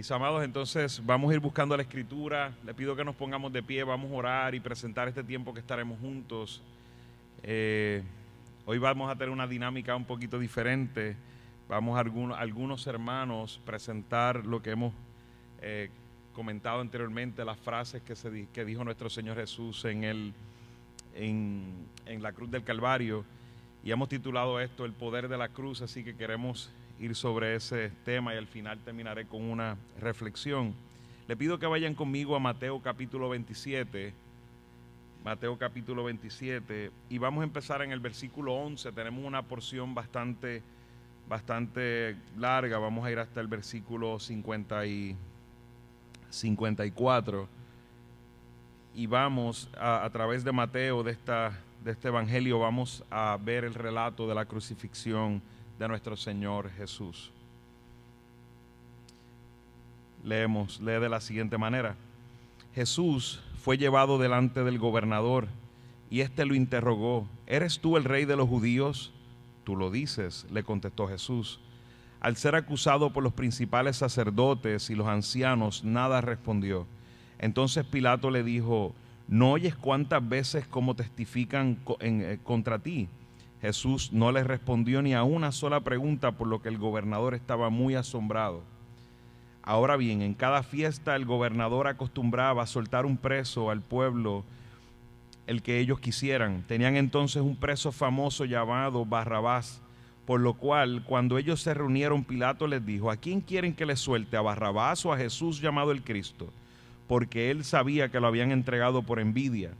Mis amados, entonces vamos a ir buscando la Escritura. Le pido que nos pongamos de pie, vamos a orar y presentar este tiempo que estaremos juntos. Hoy vamos a tener una dinámica un poquito diferente. Vamos a algunos hermanos presentar lo que hemos comentado anteriormente, las frases que dijo nuestro Señor Jesús en la cruz del Calvario. Y hemos titulado esto El poder de la cruz, así que queremos ir sobre ese tema y al final terminaré con una reflexión. Le pido que vayan conmigo a Mateo capítulo 27. Mateo capítulo 27 y vamos a empezar en el versículo 11. Tenemos una porción bastante larga. Vamos a ir hasta el versículo 54 y vamos a través de Mateo, de este evangelio, vamos a ver el relato de la crucifixión de nuestro Señor Jesús. Lee de la siguiente manera: Jesús fue llevado delante del gobernador y éste lo interrogó: ¿Eres tú el rey de los judíos? Tú lo dices, le contestó Jesús. Al ser acusado por los principales sacerdotes y los ancianos, nada respondió. Entonces Pilato le dijo: ¿no oyes cuántas veces cómo testifican contra ti? Jesús no le respondió ni a una sola pregunta, por lo que el gobernador estaba muy asombrado. Ahora bien, en cada fiesta el gobernador acostumbraba a soltar un preso al pueblo, el que ellos quisieran. Tenían entonces un preso famoso llamado Barrabás, por lo cual cuando ellos se reunieron, Pilato les dijo: ¿a quién quieren que les suelte, a Barrabás o a Jesús llamado el Cristo? Porque él sabía que lo habían entregado por envidia.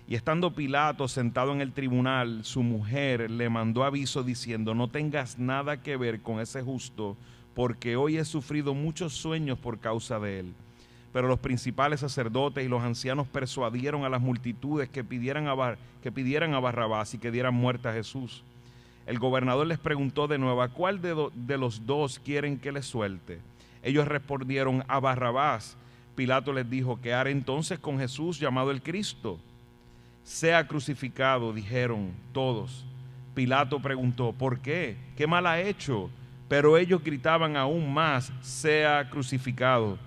Y estando Pilato sentado en el tribunal, su mujer le mandó aviso diciendo: no tengas nada que ver con ese justo, porque hoy he sufrido muchos sueños por causa de él. Pero los principales sacerdotes y los ancianos persuadieron a las multitudes que pidieran a Barrabás y que dieran muerte a Jesús. El gobernador les preguntó de nuevo: ¿a cuál de los dos quieren que les suelte? Ellos respondieron: a Barrabás. Pilato les dijo: ¿qué haré entonces con Jesús llamado el Cristo? Sea crucificado, dijeron todos. Pilato preguntó: ¿por qué? ¿Qué mal ha hecho? Pero ellos gritaban aún más: sea crucificado.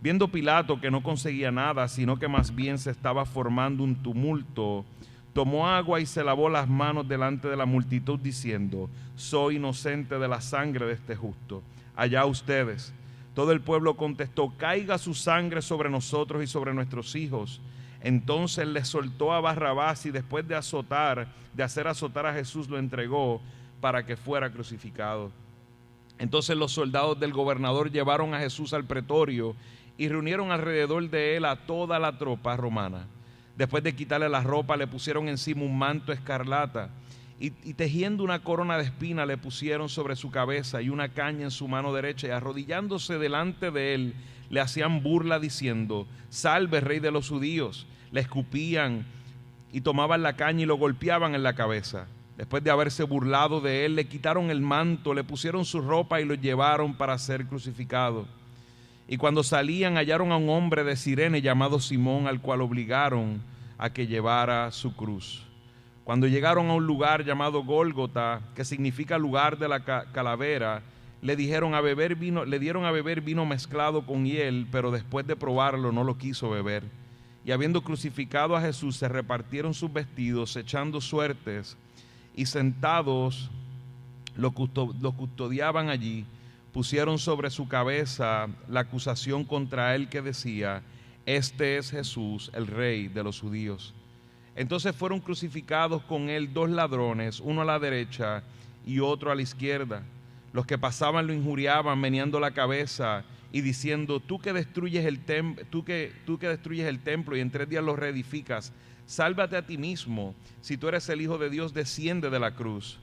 Viendo Pilato que no conseguía nada, sino que más bien se estaba formando un tumulto, tomó agua y se lavó las manos delante de la multitud diciendo: soy inocente de la sangre de este justo. Allá ustedes. Todo el pueblo contestó: caiga su sangre sobre nosotros y sobre nuestros hijos. Entonces le soltó a Barrabás y después de hacer azotar a Jesús, lo entregó para que fuera crucificado. Entonces los soldados del gobernador llevaron a Jesús al pretorio y reunieron alrededor de él a toda la tropa romana. Después de quitarle la ropa, le pusieron encima un manto escarlata y tejiendo una corona de espinas le pusieron sobre su cabeza y una caña en su mano derecha, y arrodillándose delante de él le hacían burla diciendo: salve, rey de los judíos. Le escupían y tomaban la caña y lo golpeaban en la cabeza. Después de haberse burlado de él, le quitaron el manto, le pusieron su ropa y lo llevaron para ser crucificado. Y cuando salían, hallaron a un hombre de Cirene llamado Simón, al cual obligaron a que llevara su cruz. Cuando llegaron a un lugar llamado Gólgota, que significa lugar de la calavera, le dieron a beber vino mezclado con hiel, pero después de probarlo no lo quiso beber. Y habiendo crucificado a Jesús, se repartieron sus vestidos, echando suertes, y sentados lo custodiaban allí. Pusieron sobre su cabeza la acusación contra él que decía: este es Jesús, el rey de los judíos. Entonces fueron crucificados con él dos ladrones, uno a la derecha y otro a la izquierda. Los que pasaban lo injuriaban, meneando la cabeza y diciendo: tú que destruyes el templo y en 3 días lo reedificas, sálvate a ti mismo. Si tú eres el Hijo de Dios, desciende de la cruz.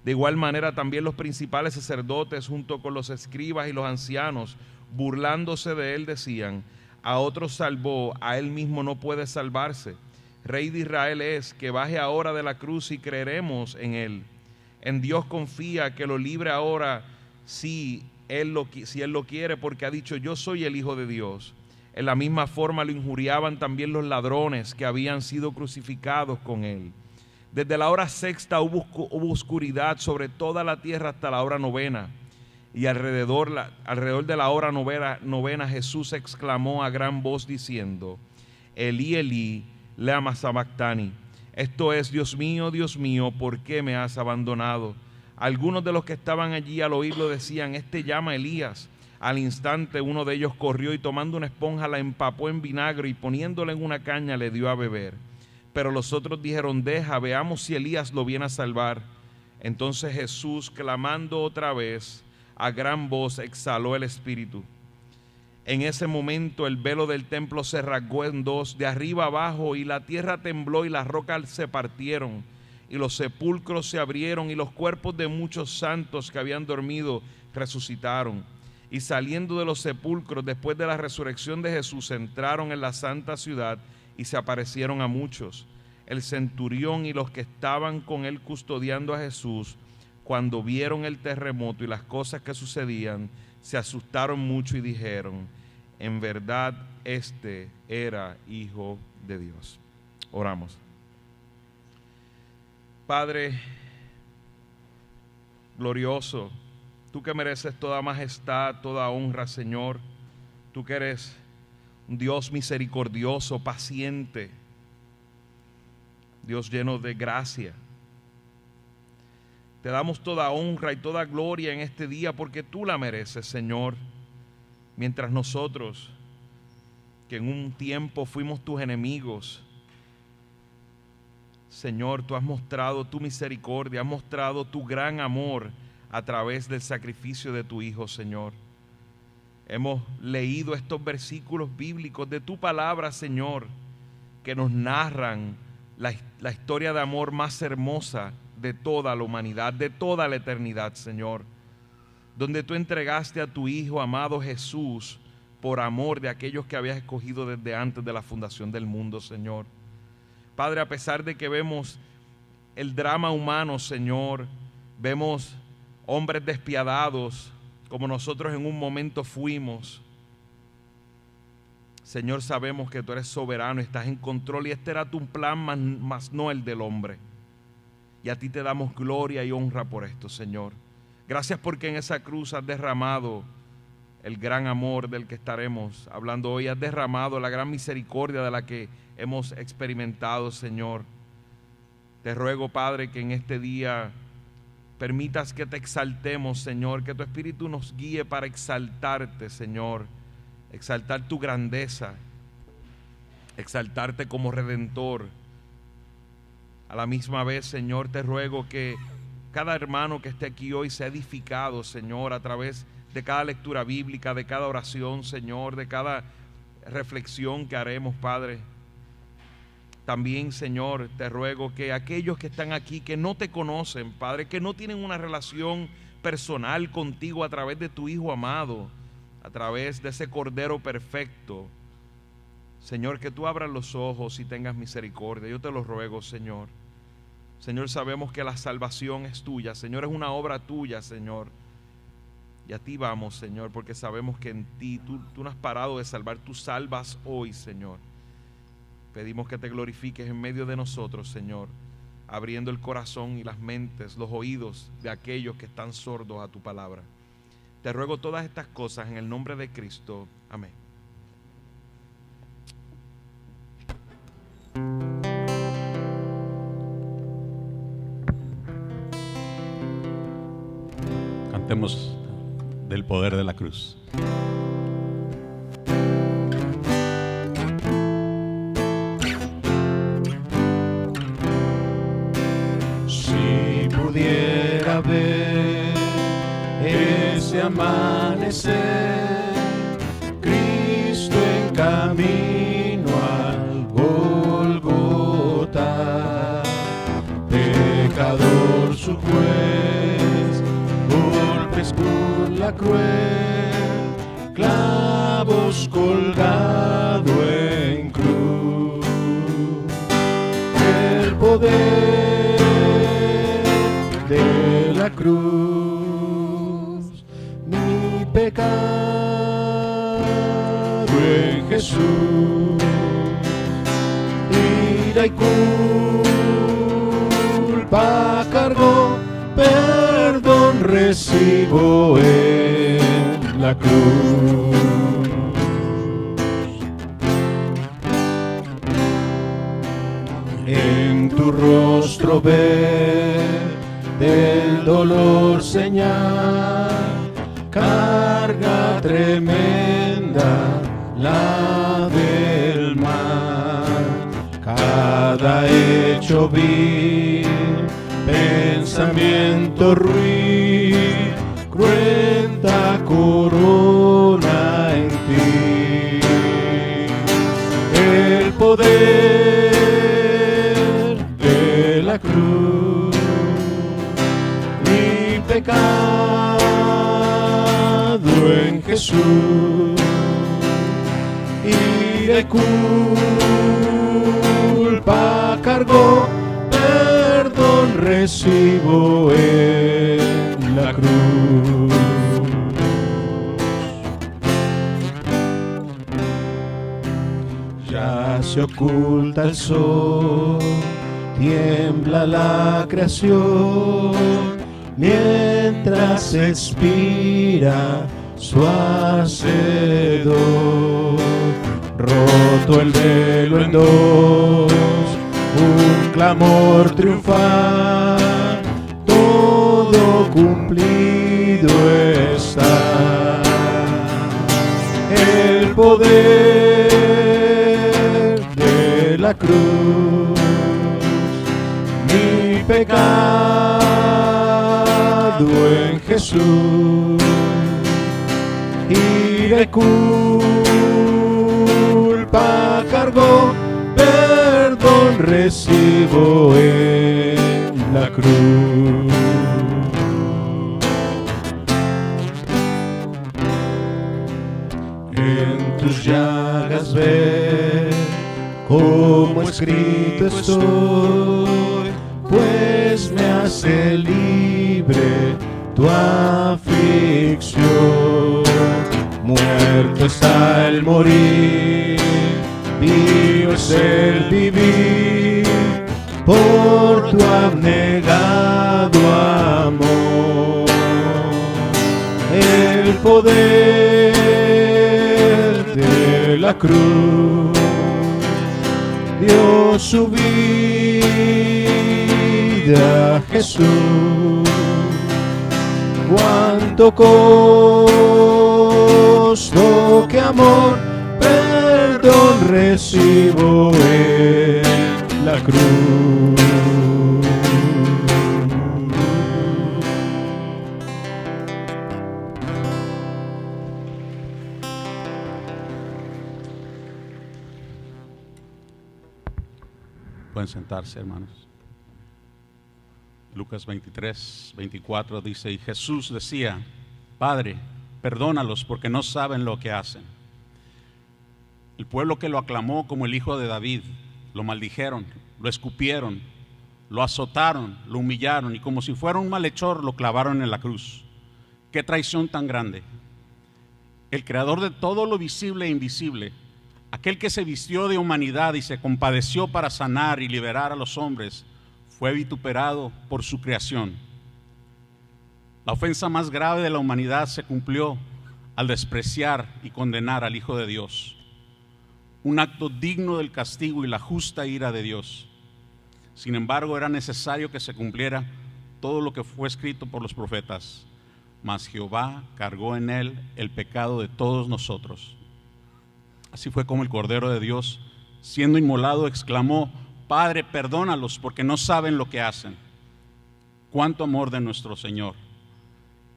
De igual manera también los principales sacerdotes, junto con los escribas y los ancianos, burlándose de él, decían: a otros salvó, a él mismo no puede salvarse. Rey de Israel es, que baje ahora de la cruz y creeremos en él. En Dios confía, que lo libre ahora si él lo quiere, porque ha dicho: yo soy el Hijo de Dios. En la misma forma lo injuriaban también los ladrones que habían sido crucificados con él. Desde la hora sexta hubo oscuridad sobre toda la tierra hasta la hora novena. Y alrededor de la hora novena Jesús exclamó a gran voz diciendo: Elí, Elí, lama sabactani. Esto es: Dios mío, ¿por qué me has abandonado? Algunos de los que estaban allí al oírlo decían: este llama a Elías. Al instante uno de ellos corrió y tomando una esponja la empapó en vinagre y poniéndola en una caña le dio a beber. Pero los otros dijeron: deja, veamos si Elías lo viene a salvar. Entonces Jesús, clamando otra vez a gran voz, exhaló el espíritu. En ese momento el velo del templo se rasgó en dos, de arriba abajo, y la tierra tembló y las rocas se partieron, y los sepulcros se abrieron, y los cuerpos de muchos santos que habían dormido resucitaron. Y saliendo de los sepulcros después de la resurrección de Jesús, entraron en la santa ciudad y se aparecieron a muchos. El centurión y los que estaban con él custodiando a Jesús, cuando vieron el terremoto y las cosas que sucedían, se asustaron mucho y dijeron: en verdad este era Hijo de Dios. Oramos. Padre glorioso, tú que mereces toda majestad, toda honra, Señor, tú que eres un Dios misericordioso, paciente, Dios lleno de gracia. Te damos toda honra y toda gloria en este día porque tú la mereces, Señor. Mientras nosotros, que en un tiempo fuimos tus enemigos, Señor, tú has mostrado tu misericordia, has mostrado tu gran amor a través del sacrificio de tu Hijo, Señor. Hemos leído estos versículos bíblicos de tu palabra, Señor, que nos narran la historia de amor más hermosa de toda la humanidad, de toda la eternidad, Señor, donde tú entregaste a tu Hijo amado Jesús por amor de aquellos que habías escogido desde antes de la fundación del mundo, Señor. Padre, a pesar de que vemos el drama humano, Señor, vemos hombres despiadados como nosotros en un momento fuimos, Señor, sabemos que tú eres soberano, estás en control y este era tu plan, más no el del hombre. Y a ti te damos gloria y honra por esto, Señor. Gracias porque en esa cruz has derramado el gran amor del que estaremos hablando hoy. Has derramado la gran misericordia de la que hemos experimentado, Señor. Te ruego, Padre, que en este día permitas que te exaltemos, Señor, que tu Espíritu nos guíe para exaltarte, Señor, exaltar tu grandeza, exaltarte como Redentor. A la misma vez, Señor, te ruego que cada hermano que esté aquí hoy sea edificado, Señor, a través de cada lectura bíblica, de cada oración, Señor, de cada reflexión que haremos, Padre. También, Señor, te ruego que aquellos que están aquí, que no te conocen, Padre, que no tienen una relación personal contigo a través de tu Hijo amado, a través de ese Cordero perfecto, Señor, que tú abras los ojos y tengas misericordia. Yo te lo ruego, Señor. Señor, sabemos que la salvación es tuya, Señor, es una obra tuya, Señor. Y a ti vamos, Señor, porque sabemos que en ti tú no has parado de salvar, tú salvas hoy, Señor. Pedimos que te glorifiques en medio de nosotros, Señor, abriendo el corazón y las mentes, los oídos de aquellos que están sordos a tu palabra. Te ruego todas estas cosas en el nombre de Cristo. Amén. Cantemos del poder de la cruz. Si pudiera ver ese amanecer, Cristo en camino al Gólgota, pecador su juez, golpes con la cruel, clavos colgado en cruz, el poder de la cruz, mi pecado en Jesús, ira y culpa cargó, perdón recibo la cruz. En tu rostro ver del dolor señal, carga tremenda la del mal. Cada hecho vil, pensamiento ruin, cruenta corona en ti. El poder de la cruz, mi pecado en Jesús, y de culpa cargó, perdón recibo en la cruz. Ya se oculta el sol, tiembla la creación, mientras expira su hacedor. Roto el velo en dos, un clamor triunfal, todo cumplido está. El poder de la cruz, mi pecado en Jesús, y de culpa cargó, perdón recibo en la cruz. En tus llagas ver como escrito estoy, pues me hace libre tu aflicción. Muerto está el morir, vivo es el vivir, por tu abnegado amor. El poder de la cruz dio su vida a Jesús. Cuánto costó, qué amor, perdón recibo en la cruz. Pueden sentarse, hermanos. Lucas 23, 24 dice: y Jesús decía: Padre, perdónalos porque no saben lo que hacen. El pueblo que lo aclamó como el hijo de David, lo maldijeron, lo escupieron, lo azotaron, lo humillaron y como si fuera un malhechor lo clavaron en la cruz. ¡Qué traición tan grande! El creador de todo lo visible e invisible, aquel que se vistió de humanidad y se compadeció para sanar y liberar a los hombres, fue vituperado por su creación. La ofensa más grave de la humanidad se cumplió al despreciar y condenar al Hijo de Dios. Un acto digno del castigo y la justa ira de Dios. Sin embargo, era necesario que se cumpliera todo lo que fue escrito por los profetas. Mas Jehová cargó en él el pecado de todos nosotros. Así fue como el Cordero de Dios, siendo inmolado, exclamó: Padre, perdónalos porque no saben lo que hacen. Cuánto amor de nuestro Señor.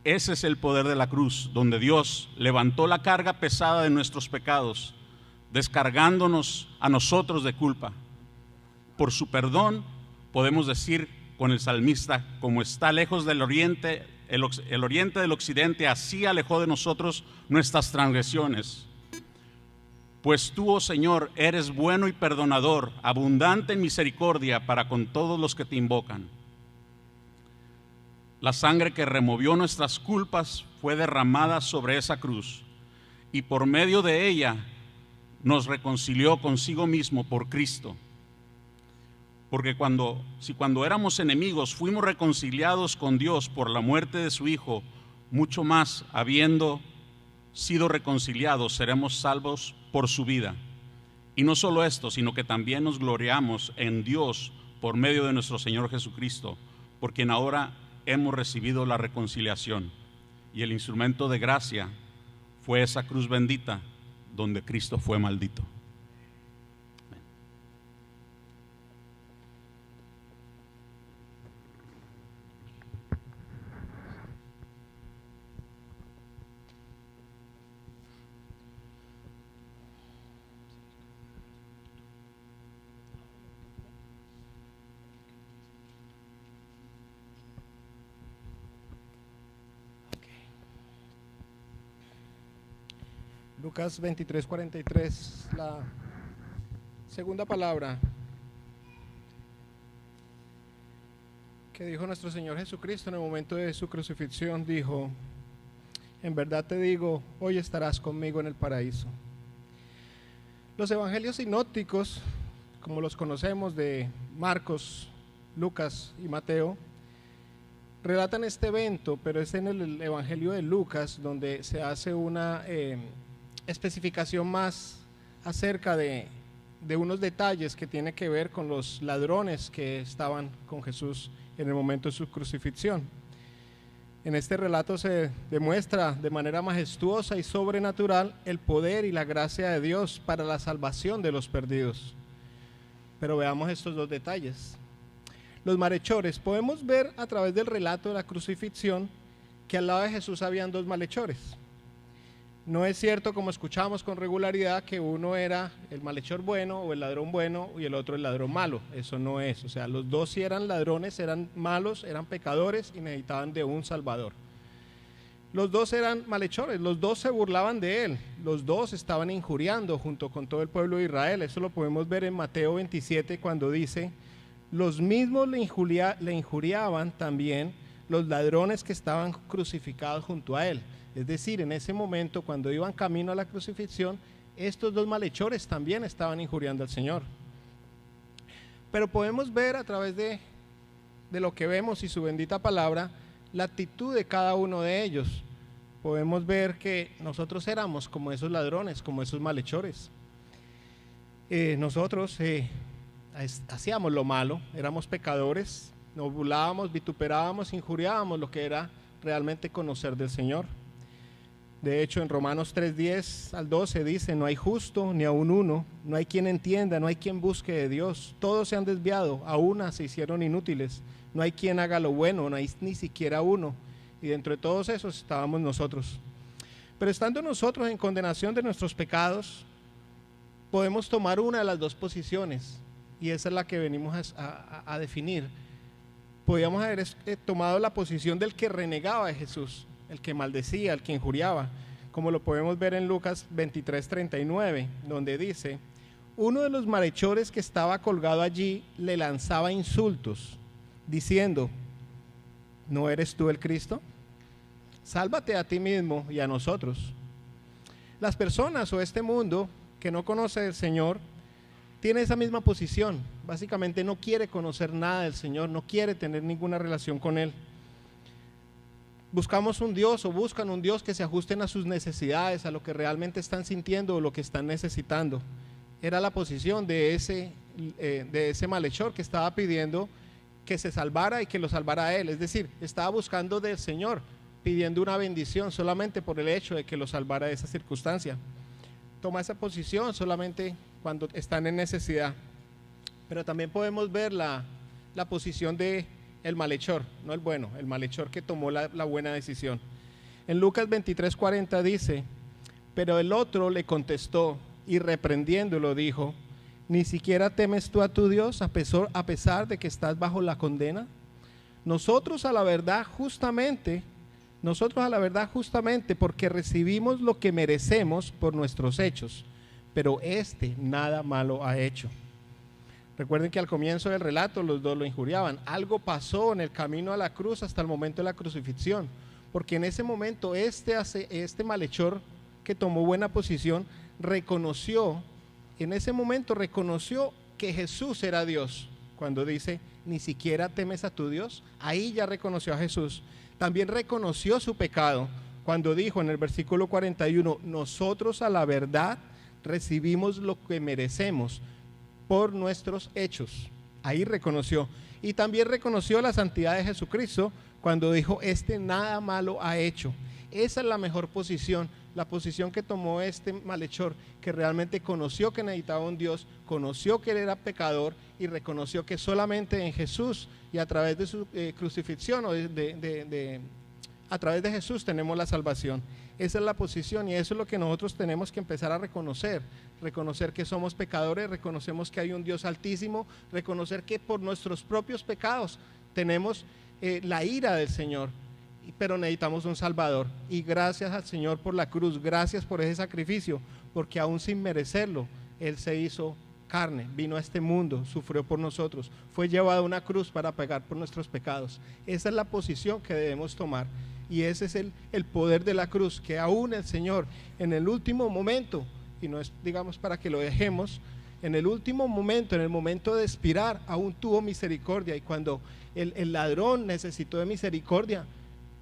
Ese es el poder de la cruz, donde Dios levantó la carga pesada de nuestros pecados, descargándonos a nosotros de culpa. Por su perdón podemos decir con el salmista: como está lejos del oriente, el oriente del occidente, así alejó de nosotros nuestras transgresiones. Pues tú, oh Señor, eres bueno y perdonador, abundante en misericordia para con todos los que te invocan. La sangre que removió nuestras culpas fue derramada sobre esa cruz, y por medio de ella nos reconcilió consigo mismo por Cristo. Porque cuando éramos enemigos fuimos reconciliados con Dios por la muerte de su Hijo, mucho más habiendo sido reconciliados, seremos salvos por su vida. Y no solo esto, sino que también nos gloriamos en Dios por medio de nuestro Señor Jesucristo, por quien ahora hemos recibido la reconciliación. Y el instrumento de gracia fue esa cruz bendita donde Cristo fue maldito. Lucas 23:43, la segunda palabra que dijo nuestro Señor Jesucristo en el momento de su crucifixión, dijo: en verdad te digo, hoy estarás conmigo en el paraíso. Los evangelios sinópticos, como los conocemos de Marcos, Lucas y Mateo, relatan este evento, pero es en el evangelio de Lucas donde se hace una especificación más acerca de unos detalles que tiene que ver con los ladrones que estaban con Jesús en el momento de su crucifixión. En este relato se demuestra de manera majestuosa y sobrenatural el poder y la gracia de Dios para la salvación de los perdidos. Pero veamos estos dos detalles. Los malhechores, podemos ver a través del relato de la crucifixión que al lado de Jesús habían dos malhechores. No es cierto, como escuchamos con regularidad, que uno era el malhechor bueno o el ladrón bueno y el otro el ladrón malo. Eso no es. O sea, los dos sí eran ladrones, eran malos, eran pecadores y necesitaban de un salvador. Los dos eran malhechores, los dos se burlaban de él, los dos estaban injuriando junto con todo el pueblo de Israel. Eso lo podemos ver en Mateo 27 cuando dice: los mismos le injuriaban también los ladrones que estaban crucificados junto a él. Es decir, en ese momento, cuando iban camino a la crucifixión, estos dos malhechores también estaban injuriando al Señor. Pero podemos ver a través de lo que vemos y su bendita palabra, la actitud de cada uno de ellos. Podemos ver que nosotros éramos como esos ladrones, como esos malhechores. Nosotros hacíamos lo malo, éramos pecadores, nos burlábamos, vituperábamos, injuriábamos lo que era realmente conocer del Señor. De hecho, en Romanos 3:10 al 12 dice: no hay justo ni aun uno, no hay quien entienda, no hay quien busque de Dios. Todos se han desviado, a una se hicieron inútiles. No hay quien haga lo bueno, no hay ni siquiera uno. Y dentro de todos esos estábamos nosotros. Pero estando nosotros en condenación de nuestros pecados, podemos tomar una de las dos posiciones. Y esa es la que venimos a definir. Podíamos haber tomado la posición del que renegaba de Jesús, el que maldecía, el que injuriaba, como lo podemos ver en Lucas 23:39, donde dice: uno de los malhechores que estaba colgado allí le lanzaba insultos, diciendo: ¿no eres tú el Cristo? Sálvate a ti mismo y a nosotros. Las personas o este mundo que no conoce al Señor tiene esa misma posición. Básicamente no quiere conocer nada del Señor, no quiere tener ninguna relación con Él. Buscamos un Dios o buscan un Dios que se ajusten a sus necesidades, a lo que realmente están sintiendo o lo que están necesitando. Era la posición de ese malhechor que estaba pidiendo que se salvara y que lo salvara a él. Es decir, estaba buscando del Señor, pidiendo una bendición solamente por el hecho de que lo salvara de esa circunstancia. Toma esa posición solamente cuando están en necesidad. Pero también podemos ver la posición de el malhechor, no el bueno, el malhechor que tomó la buena decisión. En Lucas 23:40 dice: pero el otro le contestó y reprendiéndolo dijo: ¿ni siquiera temes tú a tu Dios a pesar de que estás bajo la condena? Nosotros a la verdad justamente porque recibimos lo que merecemos por nuestros hechos, pero este nada malo ha hecho. Recuerden que al comienzo del relato los dos lo injuriaban. Algo pasó en el camino a la cruz hasta el momento de la crucifixión, porque en ese momento este malhechor que tomó buena posición reconoció que Jesús era Dios. Cuando dice: ni siquiera temes a tu Dios, ahí ya reconoció a Jesús. También reconoció su pecado cuando dijo en el versículo 41, nosotros a la verdad recibimos lo que merecemos por nuestros hechos. Ahí reconoció. Y también reconoció la santidad de Jesucristo cuando dijo, nada malo ha hecho. Esa es la mejor posición, la posición que tomó este malhechor, que realmente conoció que necesitaba un Dios, conoció que él era pecador y reconoció que solamente en Jesús y a través de su crucifixión o a través de Jesús tenemos la salvación. Esa es la posición y eso es lo que nosotros tenemos que empezar a reconocer que somos pecadores, reconocemos que hay un Dios altísimo, reconocer que por nuestros propios pecados tenemos la ira del Señor, pero necesitamos un Salvador. Y gracias al Señor por la cruz, gracias por ese sacrificio, porque aún sin merecerlo, Él se hizo carne, vino a este mundo, sufrió por nosotros, fue llevado a una cruz para pagar por nuestros pecados. Esa es la posición que debemos tomar. Y ese es el poder de la cruz, que aún el Señor en el último momento, y no es digamos para que lo dejemos, en el último momento, en el momento de expirar, aún tuvo misericordia. Y cuando el ladrón necesitó de misericordia,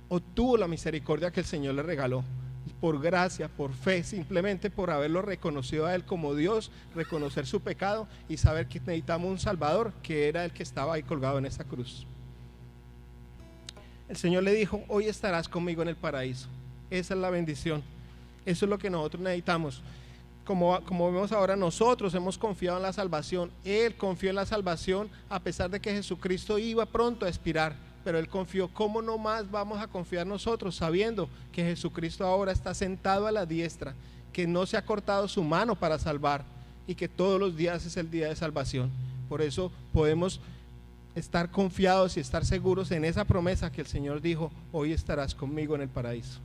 obtuvo la misericordia que el Señor le regaló, por gracia, por fe, simplemente por haberlo reconocido a Él como Dios, reconocer su pecado y saber que necesitamos un Salvador, que era el que estaba ahí colgado en esa cruz. El Señor le dijo, hoy estarás conmigo en el paraíso. Esa es la bendición, eso es lo que nosotros necesitamos. Como vemos ahora, nosotros hemos confiado en la salvación. Él confió en la salvación a pesar de que Jesucristo iba pronto a expirar, pero Él confió. ¿Cómo no más vamos a confiar nosotros sabiendo que Jesucristo ahora está sentado a la diestra, que no se ha cortado su mano para salvar y que todos los días es el día de salvación? Por eso podemos estar confiados y estar seguros en esa promesa que el Señor dijo, hoy estarás conmigo en el paraíso.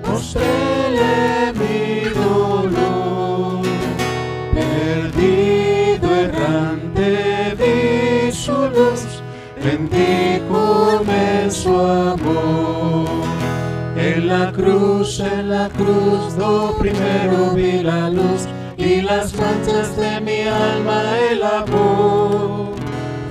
Mostréle mi dolor, perdido errante vi su luz, bendíjome su amor. En la cruz do primero vi la luz y las manchas de mi alma el amor.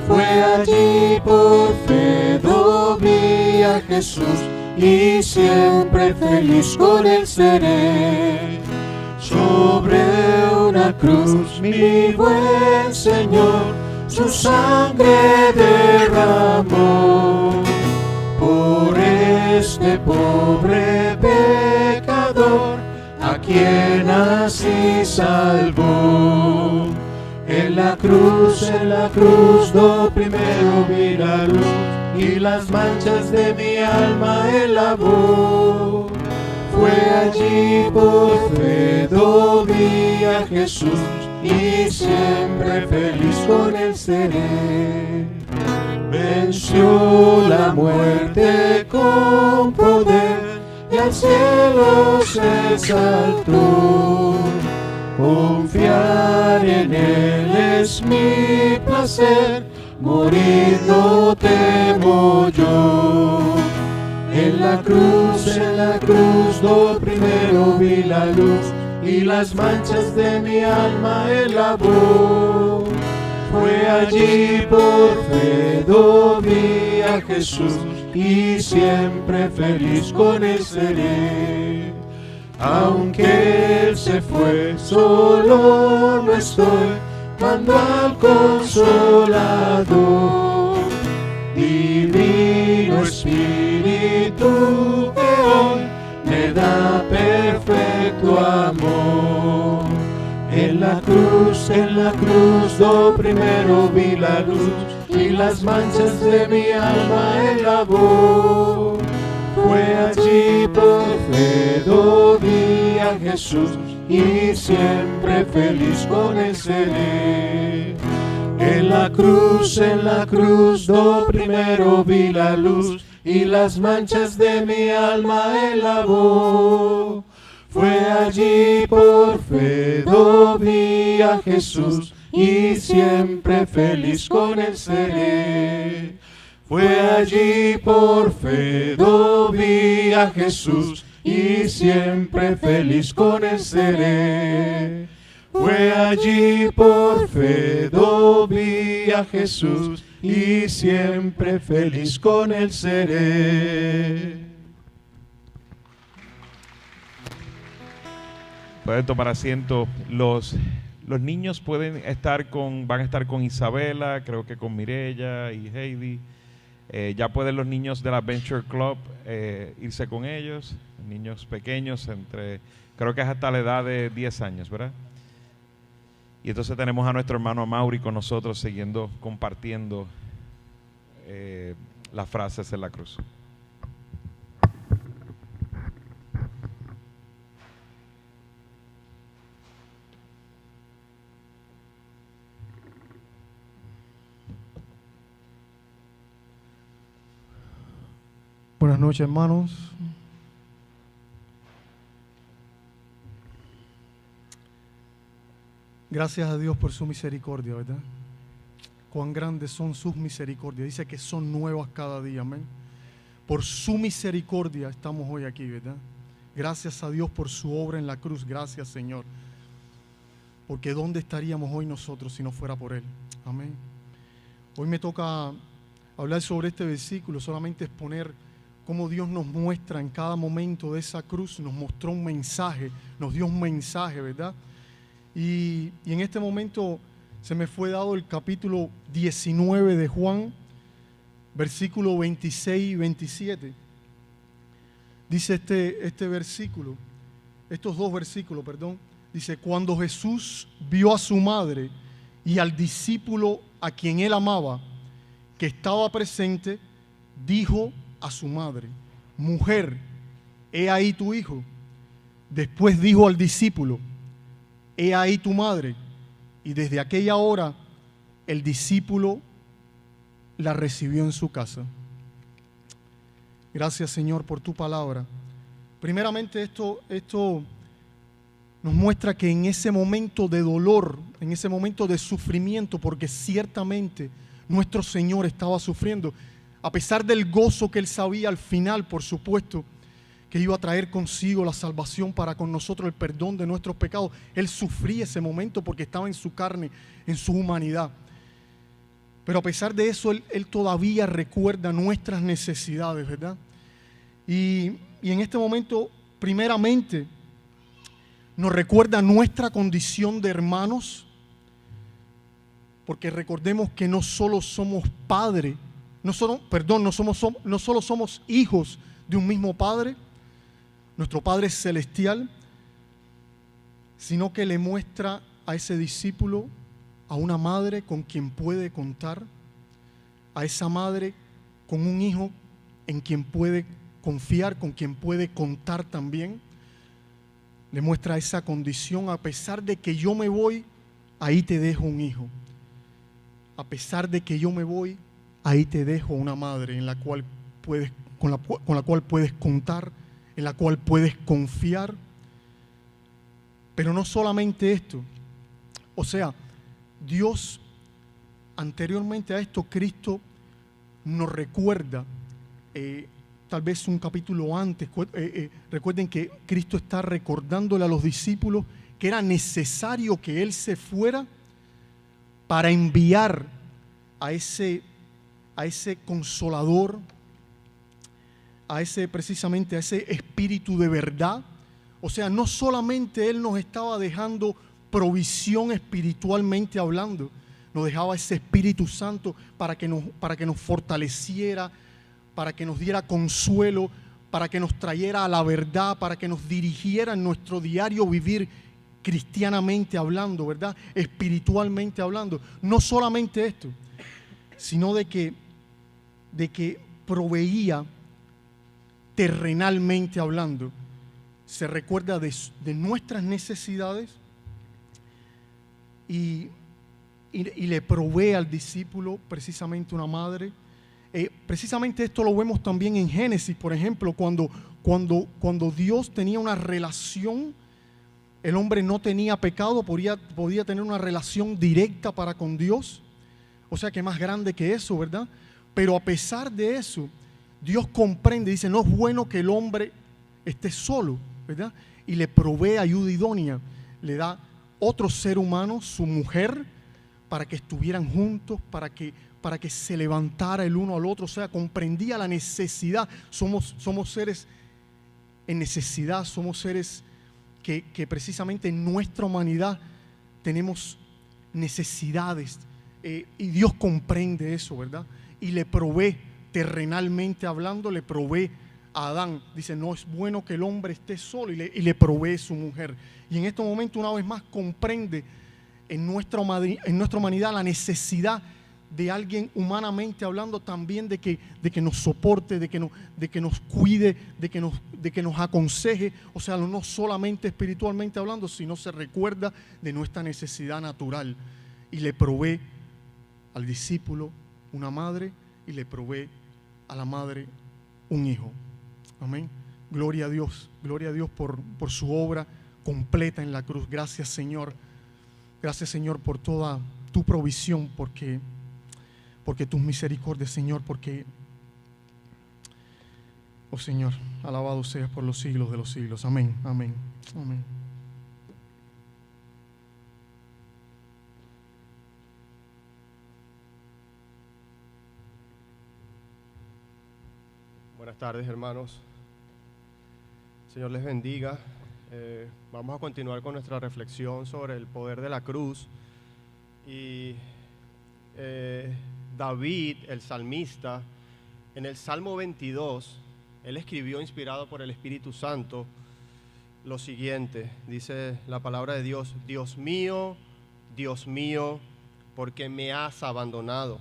Fue allí por fe do vi a Jesús y siempre feliz con Él seré. Sobre una cruz mi buen Señor su sangre derramó, por este pobre pecador a quien así salvó. En la cruz do primero vi la luz y las manchas de mi alma Él lavó. Fue allí por fe do vi a Jesús y siempre feliz con Él seré. Venció la muerte con poder y al cielo se exaltó. Confiar en Él es mi placer, morir no temo yo. En la cruz do primero vi la luz y las manchas de mi alma Él lavó. Fue allí por fe do vi a Jesús y siempre feliz con Él seré. Aunque Él se fue, solo no estoy, mando al Consolador, divino Espíritu que hoy me da perfecto amor. En la cruz do primero vi la luz y las manchas de mi alma Él lavó. Fue allí por fe do vi a Jesús y siempre feliz con Él seré. En la cruz do primero vi la luz y las manchas de mi alma Él lavó. Fue allí por fe do vi a Jesús y siempre feliz con Él seré. Fue allí por fe, vi a Jesús y siempre feliz con él seré. Fue allí por fe, vi a Jesús y siempre feliz con él seré. Pueden tomar asiento. Los niños van a estar con Isabela, creo que con Mirella y Heidi. Ya pueden los niños del Adventure Club irse con ellos, niños pequeños, creo que es hasta la edad de 10 años, ¿verdad? Y entonces tenemos a nuestro hermano Mauri con nosotros siguiendo compartiendo las frases en la cruz. Buenas noches, hermanos. Gracias a Dios por su misericordia, ¿verdad? Cuán grandes son sus misericordias. Dice que son nuevas cada día, amén. Por su misericordia estamos hoy aquí, ¿verdad? Gracias a Dios por su obra en la cruz. Gracias, Señor. Porque ¿dónde estaríamos hoy nosotros si no fuera por Él? Amén. Hoy me toca hablar sobre este versículo, solamente exponer cómo Dios nos muestra en cada momento de esa cruz, nos mostró un mensaje, nos dio un mensaje, ¿verdad? Y en este momento se me fue dado el capítulo 19 de Juan, versículo 26 y 27. Dice este versículo, estos dos versículos, perdón, dice: cuando Jesús vio a su madre y al discípulo a quien él amaba, que estaba presente, dijo a su madre: mujer, he ahí tu hijo. Después dijo al discípulo: he ahí tu madre. Y desde aquella hora el discípulo la recibió en su casa. Gracias, Señor, por tu palabra. Primeramente esto nos muestra que en ese momento de dolor, en ese momento de sufrimiento, porque ciertamente nuestro Señor estaba sufriendo, a pesar del gozo que Él sabía al final, por supuesto, que iba a traer consigo la salvación para con nosotros, el perdón de nuestros pecados. Él sufría ese momento porque estaba en su carne, en su humanidad. Pero a pesar de eso, Él todavía recuerda nuestras necesidades, ¿verdad? Y en este momento, primeramente, nos recuerda nuestra condición de hermanos, porque recordemos que no solo somos padres, no solo somos hijos de un mismo Padre, nuestro Padre celestial, sino que le muestra a ese discípulo a una madre con quien puede contar, a esa madre con un hijo en quien puede confiar, con quien puede contar también. Le muestra esa condición: a pesar de que yo me voy, ahí te dejo un hijo. A pesar de que yo me voy, ahí te dejo una madre en la cual con la cual puedes contar, en la cual puedes confiar. Pero no solamente esto, o sea, Dios, anteriormente a esto, Cristo nos recuerda, tal vez un capítulo antes, recuerden que Cristo está recordándole a los discípulos que era necesario que Él se fuera para enviar a ese consolador, precisamente a ese espíritu de verdad. O sea, no solamente Él nos estaba dejando provisión espiritualmente hablando, nos dejaba ese Espíritu Santo para que nos fortaleciera, para que nos diera consuelo, para que nos trayera a la verdad, para que nos dirigiera en nuestro diario vivir cristianamente hablando, ¿verdad? Espiritualmente hablando. No solamente esto, sino de que proveía terrenalmente hablando. Se recuerda de nuestras necesidades y le provee al discípulo precisamente una madre. Precisamente esto lo vemos también en Génesis, por ejemplo, cuando Dios tenía una relación, el hombre no tenía pecado, podía tener una relación directa para con Dios. O sea, que más grande que eso, ¿verdad? Pero a pesar de eso, Dios comprende, dice, no es bueno que el hombre esté solo, ¿verdad? Y le provee ayuda idónea, le da otro ser humano, su mujer, para que estuvieran juntos, para que se levantara el uno al otro. O sea, comprendía la necesidad. Somos seres en necesidad, somos seres que precisamente en nuestra humanidad tenemos necesidades, y Dios comprende eso, ¿verdad? Y le provee, terrenalmente hablando, le provee a Adán. Dice, no es bueno que el hombre esté solo, y le provee su mujer. Y en este momento, una vez más, comprende en nuestra humanidad la necesidad de alguien, humanamente hablando, también de que nos soporte, de que nos cuide, de que nos aconseje. O sea, no solamente espiritualmente hablando, sino se recuerda de nuestra necesidad natural, y le provee al discípulo una madre, y le provee a la madre un hijo. Amén. Gloria a Dios por su obra completa en la cruz. Gracias, Señor. Gracias, Señor, por toda tu provisión, porque tus misericordias, Señor, porque, oh Señor, alabado seas por los siglos de los siglos. Amén, amén, amén. Buenas tardes, hermanos. Señor les bendiga. Vamos a continuar con nuestra reflexión sobre el poder de la cruz. Y David, el salmista, en el Salmo 22, él escribió, inspirado por el Espíritu Santo, lo siguiente. Dice la palabra de Dios: Dios mío, ¿por qué me has abandonado?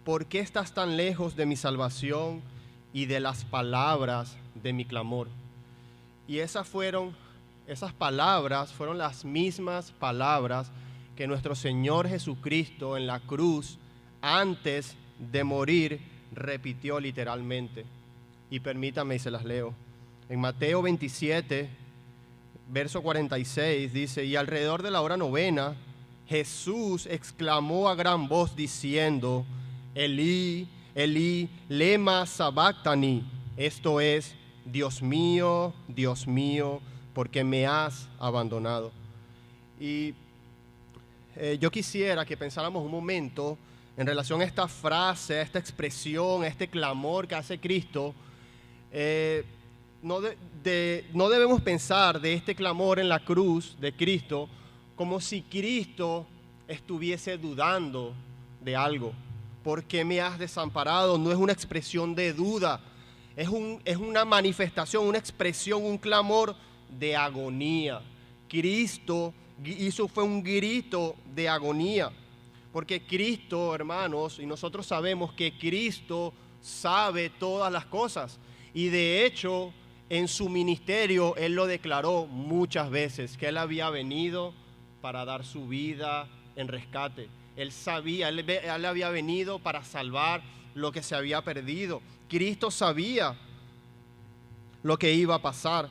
¿Por qué estás tan lejos de mi salvación y de las palabras de mi clamor? Y esas palabras fueron las mismas palabras que nuestro Señor Jesucristo en la cruz, antes de morir, repitió literalmente. Y permítanme y se las leo. En Mateo 27, verso 46, dice: y alrededor de la hora novena, Jesús exclamó a gran voz diciendo: Elí, Elí, lema sabactani. Esto es: Dios mío, ¿por qué me has abandonado? Y yo quisiera que pensáramos un momento en relación a esta frase, a esta expresión, a este clamor que hace Cristo. No debemos pensar de este clamor en la cruz de Cristo como si Cristo estuviese dudando de algo. ¿Por qué me has desamparado? No es una expresión de duda, es una manifestación, una expresión, un clamor de agonía. Cristo hizo fue un grito de agonía, porque Cristo, hermanos, y nosotros sabemos que Cristo sabe todas las cosas, y de hecho en su ministerio Él lo declaró muchas veces, que Él había venido para dar su vida en rescate. Él sabía, él había venido para salvar lo que se había perdido. Cristo sabía lo que iba a pasar,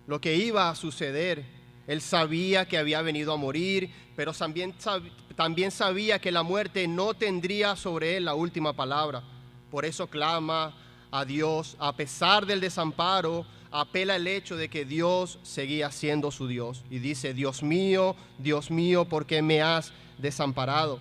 lo que iba a suceder. Él sabía que había venido a morir, pero también sabía que la muerte no tendría sobre él la última palabra. Por eso clama a Dios, a pesar del desamparo, apela el hecho de que Dios seguía siendo su Dios. Y dice: Dios mío, ¿por qué me has desamparado?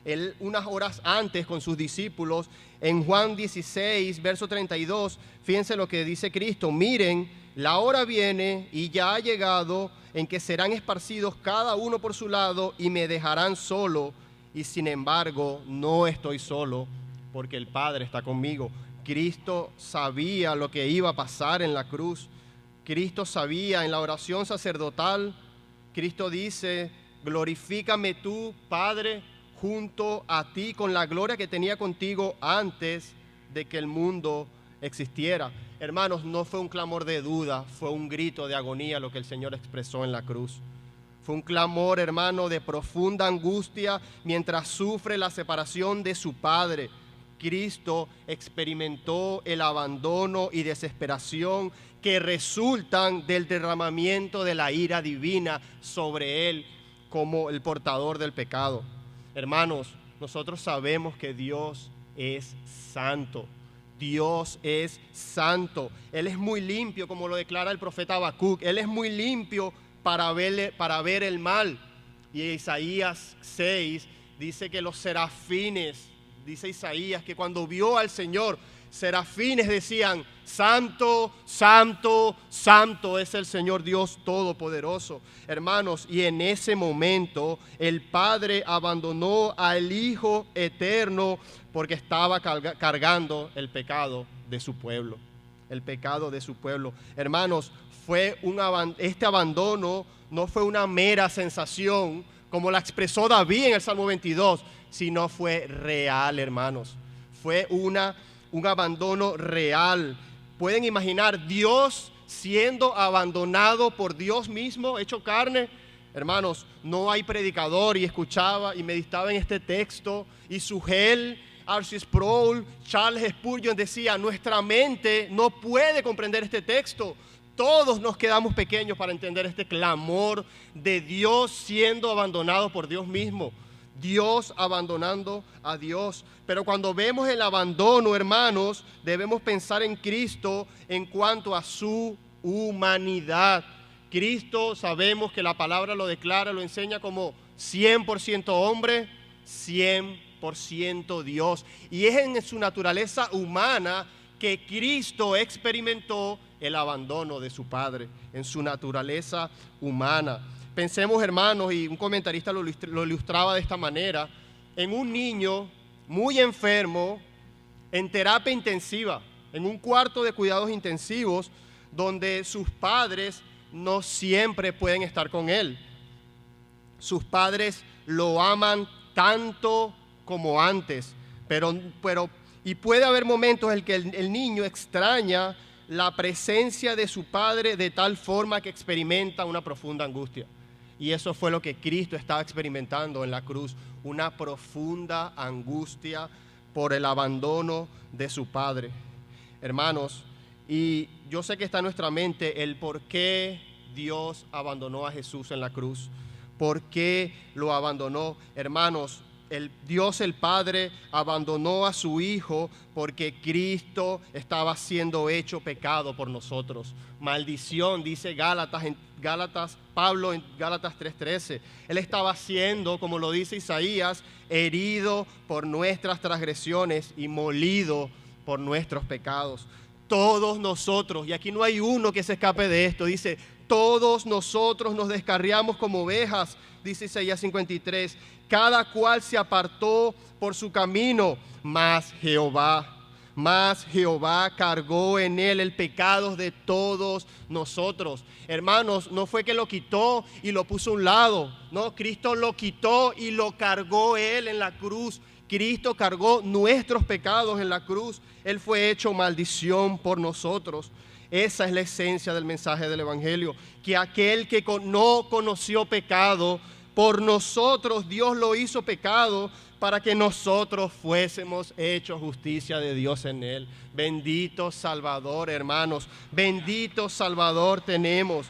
Él, unas horas antes, con sus discípulos, en Juan 16, verso 32, fíjense lo que dice Cristo: miren, la hora viene y ya ha llegado en que serán esparcidos cada uno por su lado y me dejarán solo, y sin embargo no estoy solo, porque el Padre está conmigo. Cristo sabía lo que iba a pasar en la cruz. Cristo sabía. En la oración sacerdotal, Cristo dice: glorifícame tú, Padre, junto a ti con la gloria que tenía contigo antes de que el mundo existiera. Hermanos, no fue un clamor de duda, fue un grito de agonía lo que el Señor expresó en la cruz. Fue un clamor, hermano, de profunda angustia mientras sufre la separación de su Padre. Cristo experimentó el abandono y desesperación que resultan del derramamiento de la ira divina sobre él como el portador del pecado. Hermanos, nosotros sabemos que Dios es santo. Dios es santo. Él es muy limpio, como lo declara el profeta Habacuc. Él es muy limpio para ver el mal. Y Isaías 6 dice que los serafines, dice Isaías, que cuando vio al Señor, serafines decían: santo, santo, santo es el Señor Dios Todopoderoso. Hermanos, y en ese momento el Padre abandonó al Hijo eterno porque estaba cargando el pecado de su pueblo. El pecado de su pueblo. Hermanos, este abandono no fue una mera sensación como la expresó David en el Salmo 22, sino fue real, hermanos. Fue un abandono real. ¿Pueden imaginar Dios siendo abandonado por Dios mismo, hecho carne? Hermanos, no hay predicador, y escuchaba y meditaba en este texto, y Sugel, R.C. Sproul, Charles Spurgeon decía: nuestra mente no puede comprender este texto. Todos nos quedamos pequeños para entender este clamor de Dios siendo abandonado por Dios mismo. Dios abandonando a Dios. Pero cuando vemos el abandono, hermanos, debemos pensar en Cristo en cuanto a su humanidad. Cristo, sabemos que la palabra lo declara, lo enseña como 100% hombre, 100% Dios. Y es en su naturaleza humana que Cristo experimentó el abandono de su Padre, en su naturaleza humana. Pensemos, hermanos, y un comentarista lo ilustraba de esta manera, en un niño muy enfermo, en terapia intensiva, en un cuarto de cuidados intensivos, donde sus padres no siempre pueden estar con él. Sus padres lo aman tanto como antes, y puede haber momentos en que el niño extraña la presencia de su padre de tal forma que experimenta una profunda angustia. Y eso fue lo que Cristo estaba experimentando en la cruz, una profunda angustia por el abandono de su Padre. Hermanos, y yo sé que está en nuestra mente el por qué Dios abandonó a Jesús en la cruz. ¿Por qué lo abandonó? Hermanos, Dios el Padre abandonó a su Hijo porque Cristo estaba siendo hecho pecado por nosotros. Maldición, dice Pablo en Gálatas 3:13. Él estaba siendo, como lo dice Isaías, herido por nuestras transgresiones y molido por nuestros pecados. Todos nosotros, y aquí no hay uno que se escape de esto, dice: todos nosotros nos descarriamos como ovejas, dice Isaías 53. Cada cual se apartó por su camino, mas Jehová cargó en él el pecado de todos nosotros. Hermanos, no fue que lo quitó y lo puso a un lado, no, Cristo lo quitó y lo cargó él en la cruz. Cristo cargó nuestros pecados en la cruz. Él fue hecho maldición por nosotros. Esa es la esencia del mensaje del Evangelio, que aquel que no conoció pecado, por nosotros Dios lo hizo pecado para que nosotros fuésemos hechos justicia de Dios en él. Bendito Salvador, hermanos, bendito Salvador tenemos.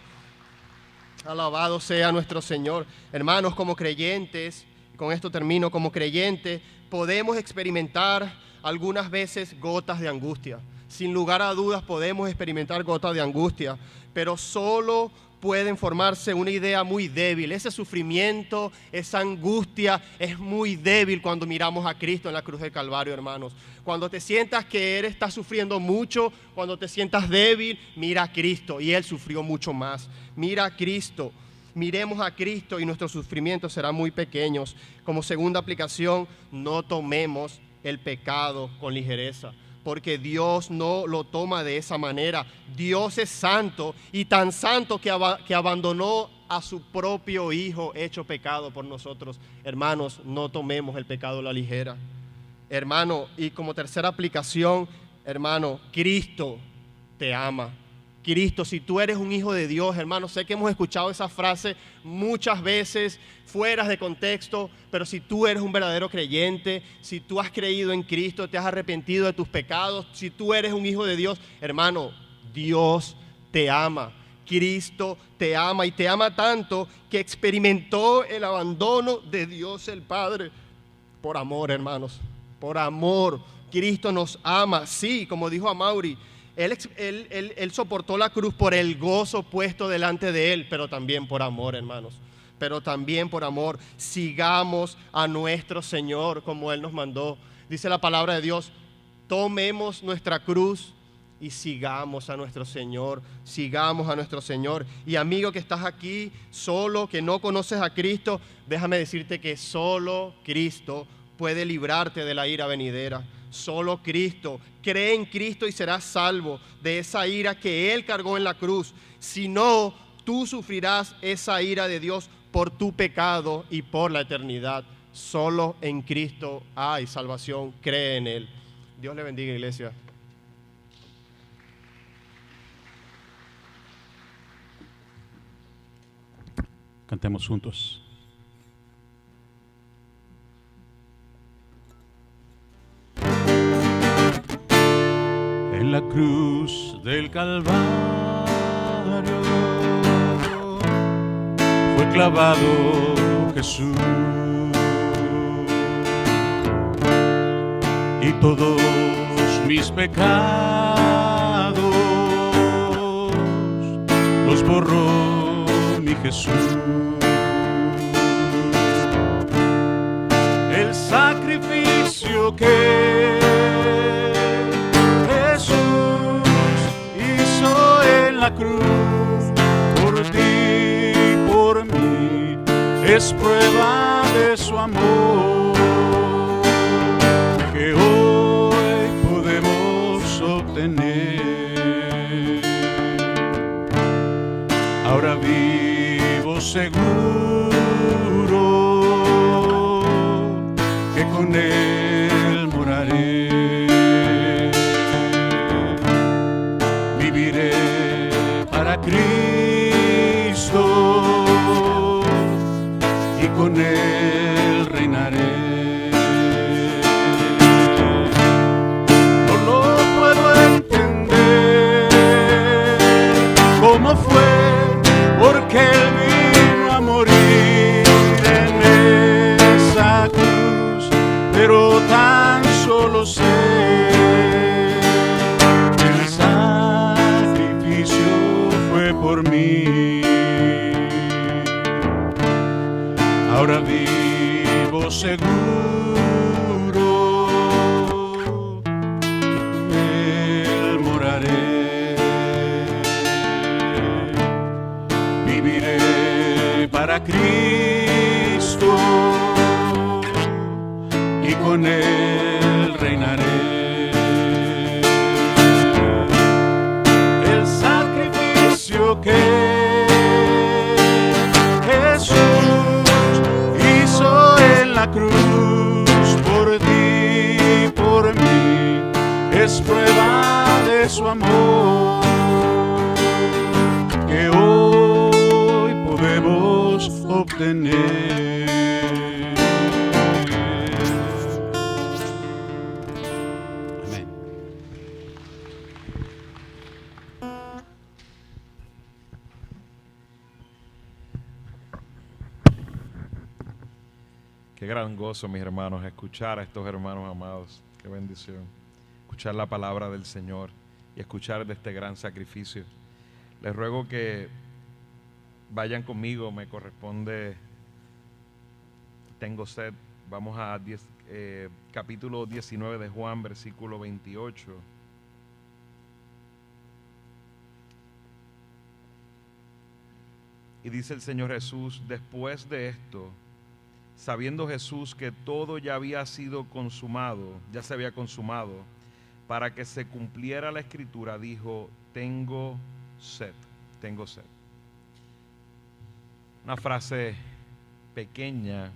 Alabado sea nuestro Señor. Hermanos, como creyentes, con esto termino, como creyentes podemos experimentar algunas veces gotas de angustia. Sin lugar a dudas podemos experimentar gotas de angustia, pero solo pueden formarse una idea muy débil. Ese sufrimiento, esa angustia es muy débil cuando miramos a Cristo en la cruz del Calvario, hermanos. Cuando te sientas que estás sufriendo mucho, cuando te sientas débil, mira a Cristo, y Él sufrió mucho más. Mira a Cristo, miremos a Cristo y nuestros sufrimientos serán muy pequeños. Como segunda aplicación, no tomemos el pecado con ligereza, porque Dios no lo toma de esa manera. Dios es santo, y tan santo que abandonó a su propio Hijo hecho pecado por nosotros. Hermanos, no tomemos el pecado a la ligera. Hermano, y como tercera aplicación, hermano, Cristo te ama. Cristo, si tú eres un hijo de Dios, hermano, sé que hemos escuchado esa frase muchas veces fuera de contexto, pero si tú eres un verdadero creyente, si tú has creído en Cristo, te has arrepentido de tus pecados, si tú eres un hijo de Dios, hermano, Dios te ama. Cristo te ama, y te ama tanto que experimentó el abandono de Dios el Padre por amor, hermanos, por amor, Cristo nos ama. Sí, como dijo Amaury, él soportó la cruz por el gozo puesto delante de Él, pero también por amor, hermanos. Pero también por amor. Sigamos a nuestro Señor como Él nos mandó. Dice la palabra de Dios, tomemos nuestra cruz y sigamos a nuestro Señor, sigamos a nuestro Señor. Y amigo que estás aquí solo, que no conoces a Cristo, déjame decirte que solo Cristo puede librarte de la ira venidera. Solo Cristo. Cree en Cristo y serás salvo de esa ira que Él cargó en la cruz. Si no, tú sufrirás esa ira de Dios por tu pecado y por la eternidad. Solo en Cristo hay salvación. Cree en Él. Dios le bendiga, iglesia. Cantemos juntos. En la cruz del Calvario fue clavado Jesús, y todos mis pecados los borró mi Jesús. El sacrificio que Jesús hizo en la cruz por ti y por mí es prueba de su amor que hoy podemos obtener. Ahora vivo seguro que con Él moraré. Viviré para Cristo y con Él reinaré. No lo puedo entender cómo fue, porque Él vino a morir en esa cruz, pero tan solo sé que el sacrificio fue por mí. Ahora vivo seguro, Él moraré. Viviré para Cristo y con Él reinaré. El sacrificio que Jesús hizo en la cruz por ti y por mí es prueba de su amor que hoy podemos obtener. Amén. Qué gran gozo, mis hermanos, escuchar a estos hermanos amados. Qué bendición. Escuchar la palabra del Señor y escuchar de este gran sacrificio. Les ruego que vayan conmigo, me corresponde, tengo sed. Vamos a capítulo 19 de Juan, versículo 28. Y dice el Señor Jesús, después de esto, sabiendo Jesús que todo ya había sido consumado, ya se había consumado, para que se cumpliera la Escritura, dijo, tengo sed, tengo sed. Una frase pequeña,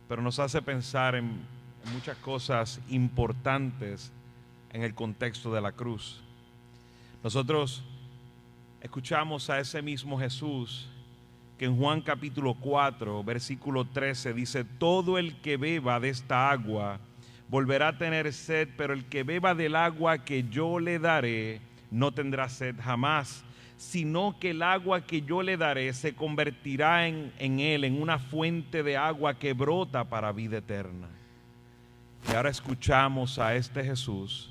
pero nos hace pensar en muchas cosas importantes en el contexto de la cruz. Nosotros escuchamos a ese mismo Jesús que en Juan capítulo 4, versículo 13 dice, todo el que beba de esta agua volverá a tener sed, pero el que beba del agua que yo le daré no tendrá sed jamás, sino que el agua que yo le daré se convertirá en él en una fuente de agua que brota para vida eterna. Y ahora escuchamos a este Jesús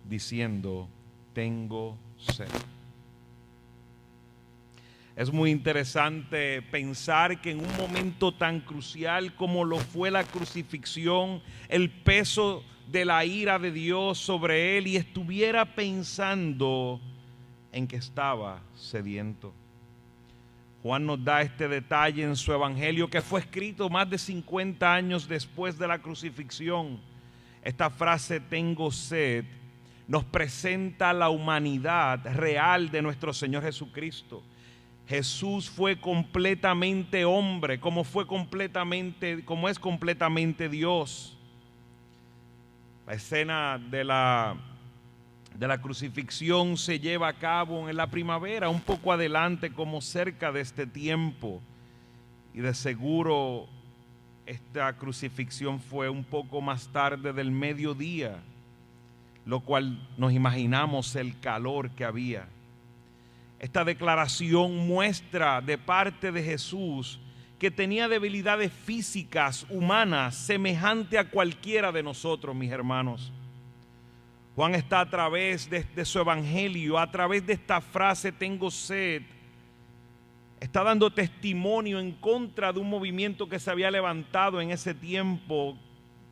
diciendo, tengo sed. Es muy interesante pensar que en un momento tan crucial como lo fue la crucifixión, el peso de la ira de Dios sobre él, y estuviera pensando en que estaba sediento. Juan nos da este detalle en su evangelio, que fue escrito más de 50 años después de la crucifixión. Esta frase, tengo sed, nos presenta la humanidad real de nuestro Señor Jesucristo. Jesús fue completamente hombre, como es completamente Dios. La escena de la crucifixión se lleva a cabo en la primavera, un poco adelante, como cerca de este tiempo. Y de seguro esta crucifixión fue un poco más tarde del mediodía, lo cual nos imaginamos el calor que había. Esta declaración muestra de parte de Jesús que tenía debilidades físicas, humanas, semejante a cualquiera de nosotros, mis hermanos. Juan está a través de su evangelio, a través de esta frase, tengo sed, está dando testimonio en contra de un movimiento que se había levantado en ese tiempo,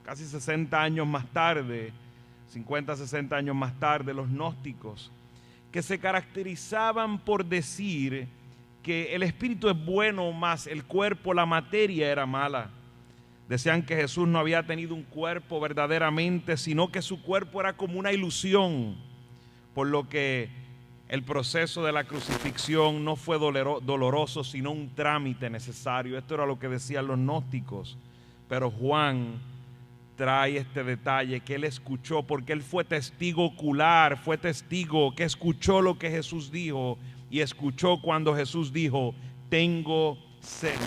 casi 60 años más tarde, 50, 60 años más tarde, los gnósticos, que se caracterizaban por decir que el espíritu es bueno, más el cuerpo, la materia era mala. Decían que Jesús no había tenido un cuerpo verdaderamente, sino que su cuerpo era como una ilusión, por lo que el proceso de la crucifixión no fue doloroso, sino un trámite necesario. Esto era lo que decían los gnósticos. Pero Juan trae este detalle que él escuchó, porque él fue testigo ocular, fue testigo que escuchó lo que Jesús dijo, y escuchó cuando Jesús dijo, tengo sed.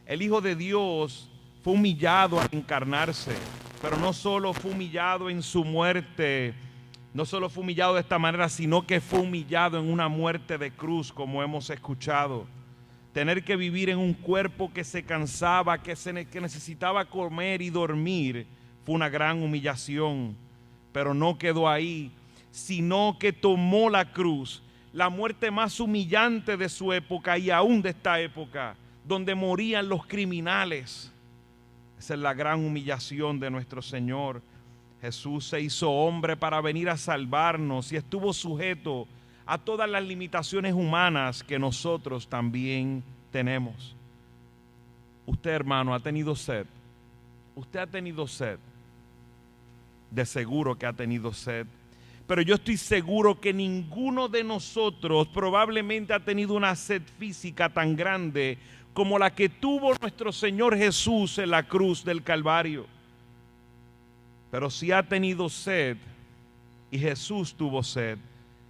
El Hijo de Dios fue humillado al encarnarse, pero no solo fue humillado en su muerte, no solo fue humillado de esta manera, sino que fue humillado en una muerte de cruz, como hemos escuchado. Tener que vivir en un cuerpo que se cansaba, que necesitaba comer y dormir, fue una gran humillación. Pero no quedó ahí, sino que tomó la cruz, la muerte más humillante de su época y aún de esta época, donde morían los criminales. Esa es la gran humillación de nuestro Señor. Jesús se hizo hombre para venir a salvarnos y estuvo sujeto a todas las limitaciones humanas que nosotros también tenemos. Usted, hermano, ha tenido sed. Usted ha tenido sed. De seguro que ha tenido sed. Pero yo estoy seguro que ninguno de nosotros probablemente ha tenido una sed física tan grande como la que tuvo nuestro Señor Jesús en la cruz del Calvario. Pero si ha tenido sed y Jesús tuvo sed,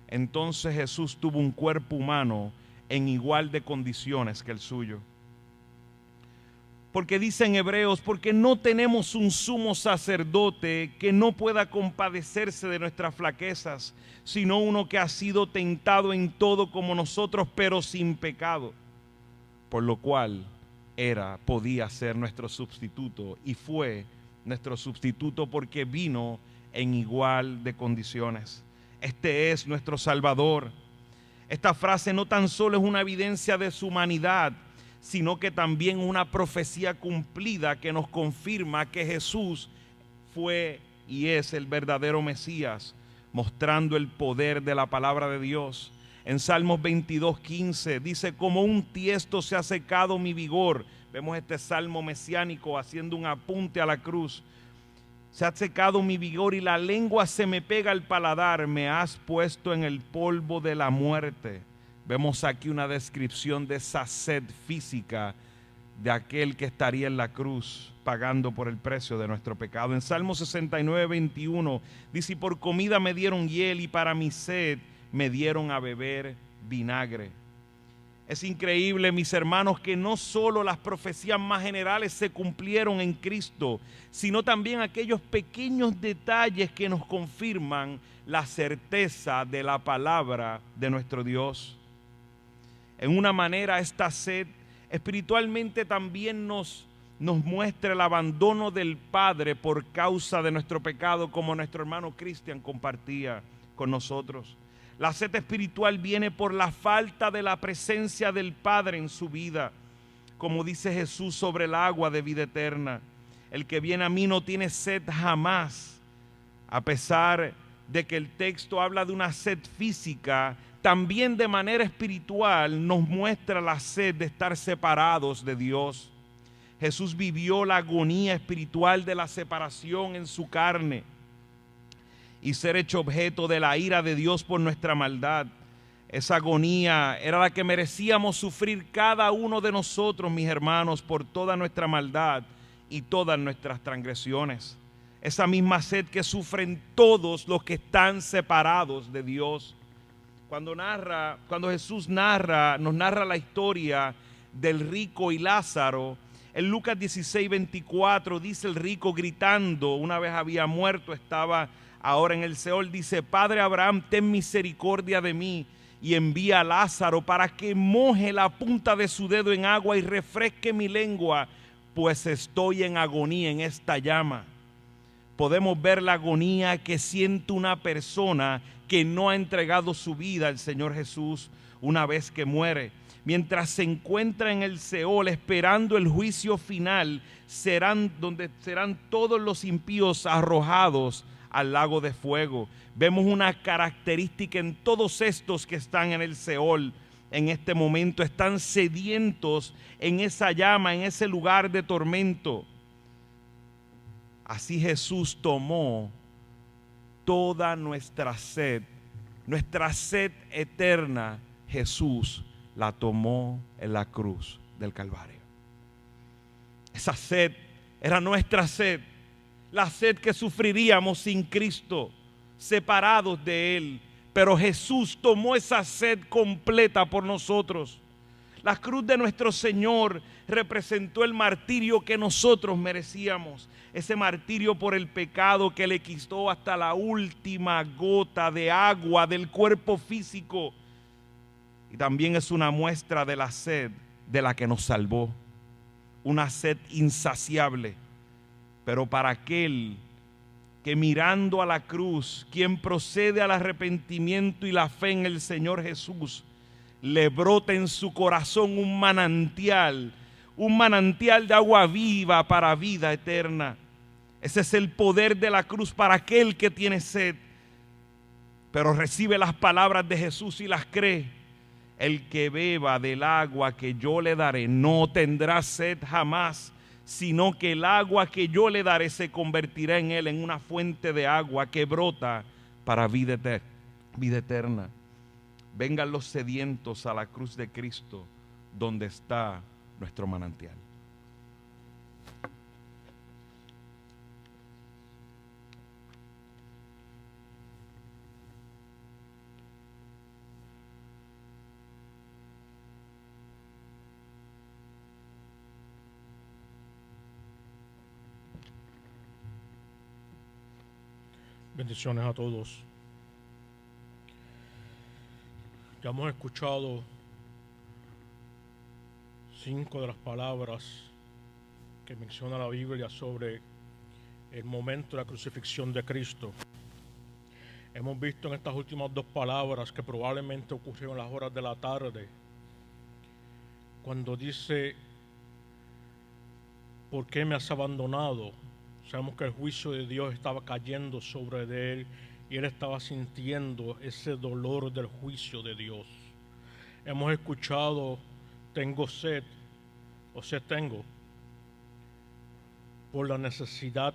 entonces Jesús tuvo un cuerpo humano en igual de condiciones que el suyo. Porque dice en Hebreos, porque no tenemos un sumo sacerdote que no pueda compadecerse de nuestras flaquezas, sino uno que ha sido tentado en todo como nosotros, pero sin pecado. Por lo cual podía ser nuestro sustituto, y fue nuestro sustituto porque vino en igual de condiciones. Este es nuestro Salvador. Esta frase no tan solo es una evidencia de su humanidad, sino que también una profecía cumplida que nos confirma que Jesús fue y es el verdadero Mesías, mostrando el poder de la palabra de Dios. En Salmos 22:15 dice, como un tiesto se ha secado mi vigor. Vemos este salmo mesiánico haciendo un apunte a la cruz. Se ha secado mi vigor y la lengua se me pega al paladar. Me has puesto en el polvo de la muerte. Vemos aquí una descripción de esa sed física de aquel que estaría en la cruz pagando por el precio de nuestro pecado. En Salmo 69:21 dice, y por comida me dieron hiel y para mi sed me dieron a beber vinagre. Es increíble, mis hermanos, que no solo las profecías más generales se cumplieron en Cristo, sino también aquellos pequeños detalles que nos confirman la certeza de la palabra de nuestro Dios. En una manera, esta sed espiritualmente también nos nos muestra el abandono del Padre por causa de nuestro pecado, como nuestro hermano Cristian compartía con nosotros. La sed espiritual viene por la falta de la presencia del Padre en su vida, como dice Jesús sobre el agua de vida eterna. El que viene a mí no tiene sed jamás. A pesar de que el texto habla de una sed física, también de manera espiritual nos muestra la sed de estar separados de Dios. Jesús vivió la agonía espiritual de la separación en su carne y ser hecho objeto de la ira de Dios por nuestra maldad. Esa agonía era la que merecíamos sufrir cada uno de nosotros, mis hermanos, por toda nuestra maldad y todas nuestras transgresiones. Esa misma sed que sufren todos los que están separados de Dios. Cuando Jesús nos narra la historia del rico y Lázaro, en Lucas 16:24 dice el rico gritando, una vez había muerto, estaba ahora en el Seol, dice: Padre Abraham, ten misericordia de mí y envía a Lázaro para que moje la punta de su dedo en agua y refresque mi lengua, pues estoy en agonía en esta llama. Podemos ver la agonía que siente una persona que no ha entregado su vida al Señor Jesús una vez que muere. Mientras se encuentra en el Seol esperando el juicio final, donde serán todos los impíos arrojados al lago de fuego. Vemos una característica en todos estos que están en el Seol en este momento. Están sedientos en esa llama, en ese lugar de tormento. Así Jesús tomó toda nuestra sed eterna. Jesús la tomó en la cruz del Calvario. Esa sed era nuestra sed, la sed que sufriríamos sin Cristo, separados de Él. Pero Jesús tomó esa sed completa por nosotros. La cruz de nuestro Señor representó el martirio que nosotros merecíamos. Ese martirio por el pecado que le quitó hasta la última gota de agua del cuerpo físico. Y también es una muestra de la sed de la que nos salvó. Una sed insaciable. Pero para aquel que mirando a la cruz, quien procede al arrepentimiento y la fe en el Señor Jesús, le brota en su corazón un manantial de agua viva para vida eterna. Ese es el poder de la cruz para aquel que tiene sed, pero recibe las palabras de Jesús y las cree. El que beba del agua que yo le daré no tendrá sed jamás, sino que el agua que yo le daré se convertirá en él en una fuente de agua que brota para vida eterna. Vengan los sedientos a la cruz de Cristo, donde está nuestro manantial. Bendiciones a todos. Ya hemos escuchado 5 de las palabras que menciona la Biblia sobre el momento de la crucifixión de Cristo. Hemos visto en estas últimas 2 palabras que probablemente ocurrieron en las horas de la tarde, cuando dice: ¿por qué me has abandonado? Sabemos que el juicio de Dios estaba cayendo sobre él y él estaba sintiendo ese dolor del juicio de Dios. Hemos escuchado: tengo sed, o sed tengo, por la necesidad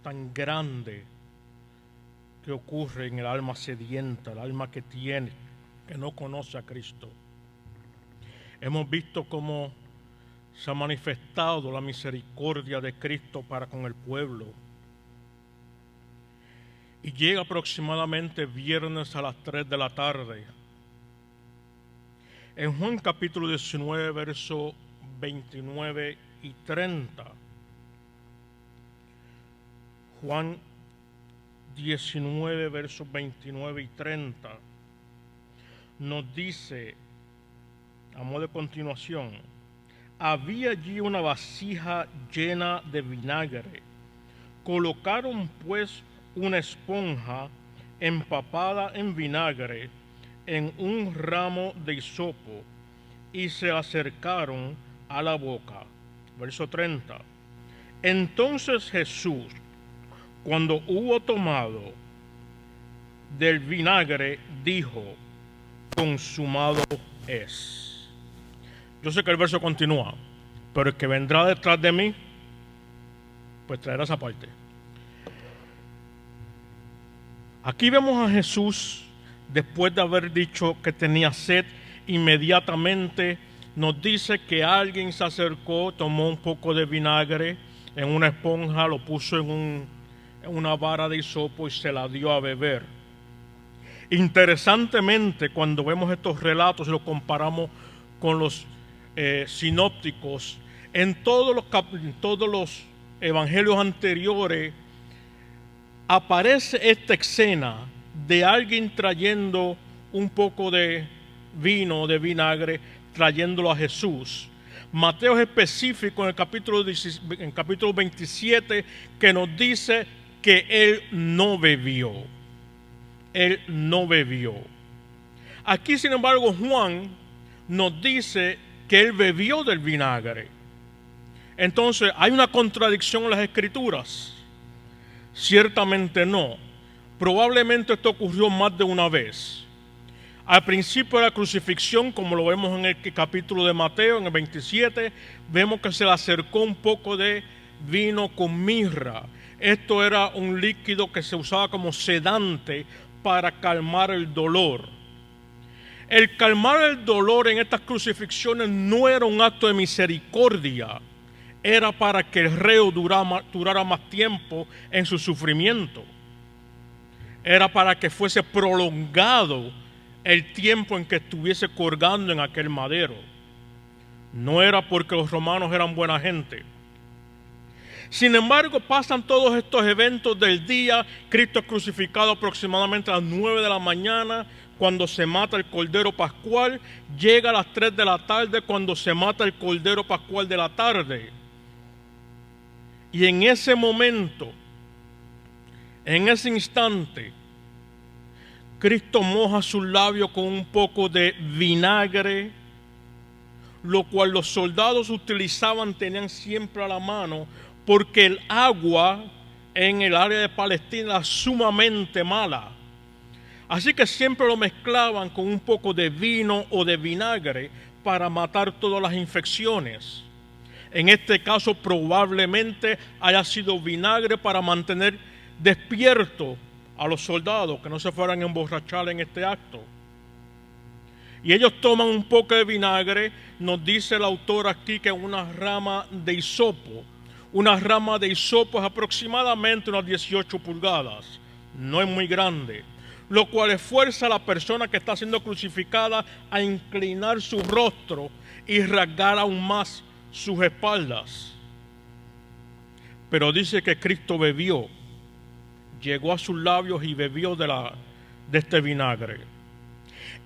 tan grande que ocurre en el alma sedienta, el alma que no conoce a Cristo. Hemos visto cómo se ha manifestado la misericordia de Cristo para con el pueblo. Y llega aproximadamente viernes a las 3 de la tarde. En Juan capítulo 19, versos 29 y 30. Juan 19, versos 29 y 30. Nos dice, a modo de continuación: había allí una vasija llena de vinagre. Colocaron pues una esponja empapada en vinagre en un ramo de hisopo y se acercaron a la boca. Verso 30. Entonces Jesús, cuando hubo tomado del vinagre, dijo: consumado es. Yo sé que el verso continúa, pero el que vendrá detrás de mí, pues traerá esa parte. Aquí vemos a Jesús, después de haber dicho que tenía sed, inmediatamente nos dice que alguien se acercó, tomó un poco de vinagre en una esponja, lo puso en una vara de hisopo y se la dio a beber. Interesantemente, cuando vemos estos relatos y los comparamos con los sinópticos, en todos los evangelios anteriores aparece esta escena de alguien trayendo un poco de vino, de vinagre, trayéndolo a Jesús. Mateo es específico en el capítulo 27 que nos dice que él no bebió. Él no bebió. Aquí, sin embargo, Juan nos dice que él bebió del vinagre. Entonces, ¿hay una contradicción en las Escrituras? Ciertamente no. Probablemente esto ocurrió más de una vez. Al principio de la crucifixión, como lo vemos en el capítulo de Mateo, en el 27, vemos que se le acercó un poco de vino con mirra. Esto era un líquido que se usaba como sedante para calmar el dolor. El calmar el dolor en estas crucifixiones no era un acto de misericordia, era para que el reo durara más tiempo en su sufrimiento. Era para que fuese prolongado el tiempo en que estuviese colgando en aquel madero. No era porque los romanos eran buena gente. Sin embargo, pasan todos estos eventos del día. Cristo es crucificado aproximadamente a las 9 de la mañana, cuando se mata el Cordero Pascual. Llega a las 3 de la tarde, cuando se mata el Cordero Pascual de la tarde. Y en ese momento, en ese instante, Cristo moja sus labios con un poco de vinagre, lo cual los soldados utilizaban, tenían siempre a la mano, porque el agua en el área de Palestina era sumamente mala. Así que siempre lo mezclaban con un poco de vino o de vinagre para matar todas las infecciones. En este caso probablemente haya sido vinagre para mantener despierto a los soldados, que no se fueran a emborrachar en este acto. Y ellos toman un poco de vinagre. Nos dice el autor aquí que es una rama de hisopo. Una rama de hisopo es aproximadamente unas 18 pulgadas. No es muy grande. Lo cual esfuerza a la persona que está siendo crucificada a inclinar su rostro y rasgar aún más sus espaldas. Pero dice que Cristo bebió. Llegó a sus labios y bebió de este vinagre.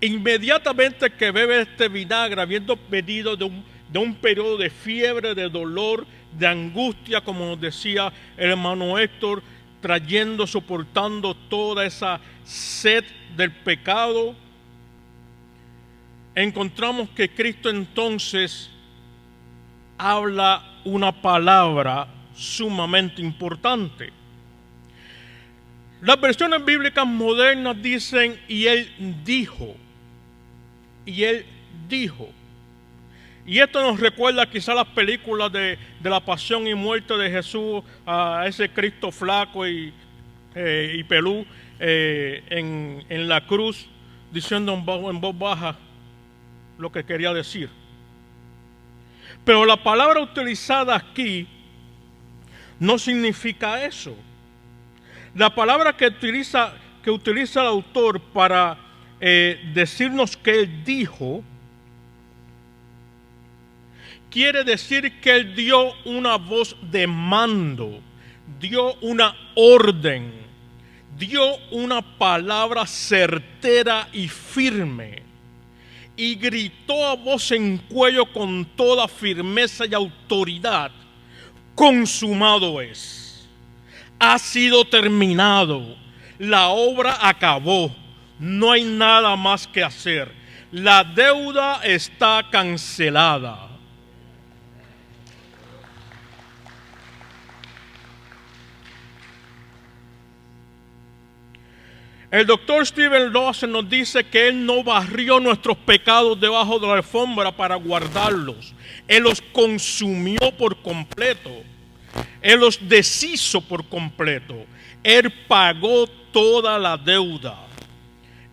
Inmediatamente que bebe este vinagre, habiendo venido de un periodo de fiebre, de dolor, de angustia, como nos decía el hermano Héctor, soportando toda esa sed del pecado, encontramos que Cristo entonces habla una palabra sumamente importante. Las versiones bíblicas modernas dicen, y él dijo. Y él dijo. Y esto nos recuerda quizá las películas de la pasión y muerte de Jesús, a ese Cristo flaco y pelú en la cruz, diciendo en voz baja lo que quería decir. Pero la palabra utilizada aquí no significa eso. La palabra que utiliza el autor para decirnos que él dijo, quiere decir que él dio una voz de mando, dio una orden, dio una palabra certera y firme. y gritó a voz en cuello con toda firmeza y autoridad: consumado es, ha sido terminado, la obra acabó, no hay nada más que hacer, la deuda está cancelada. El doctor Steven Lawson nos dice que Él no barrió nuestros pecados debajo de la alfombra para guardarlos. Él los consumió por completo. Él los deshizo por completo. Él pagó toda la deuda.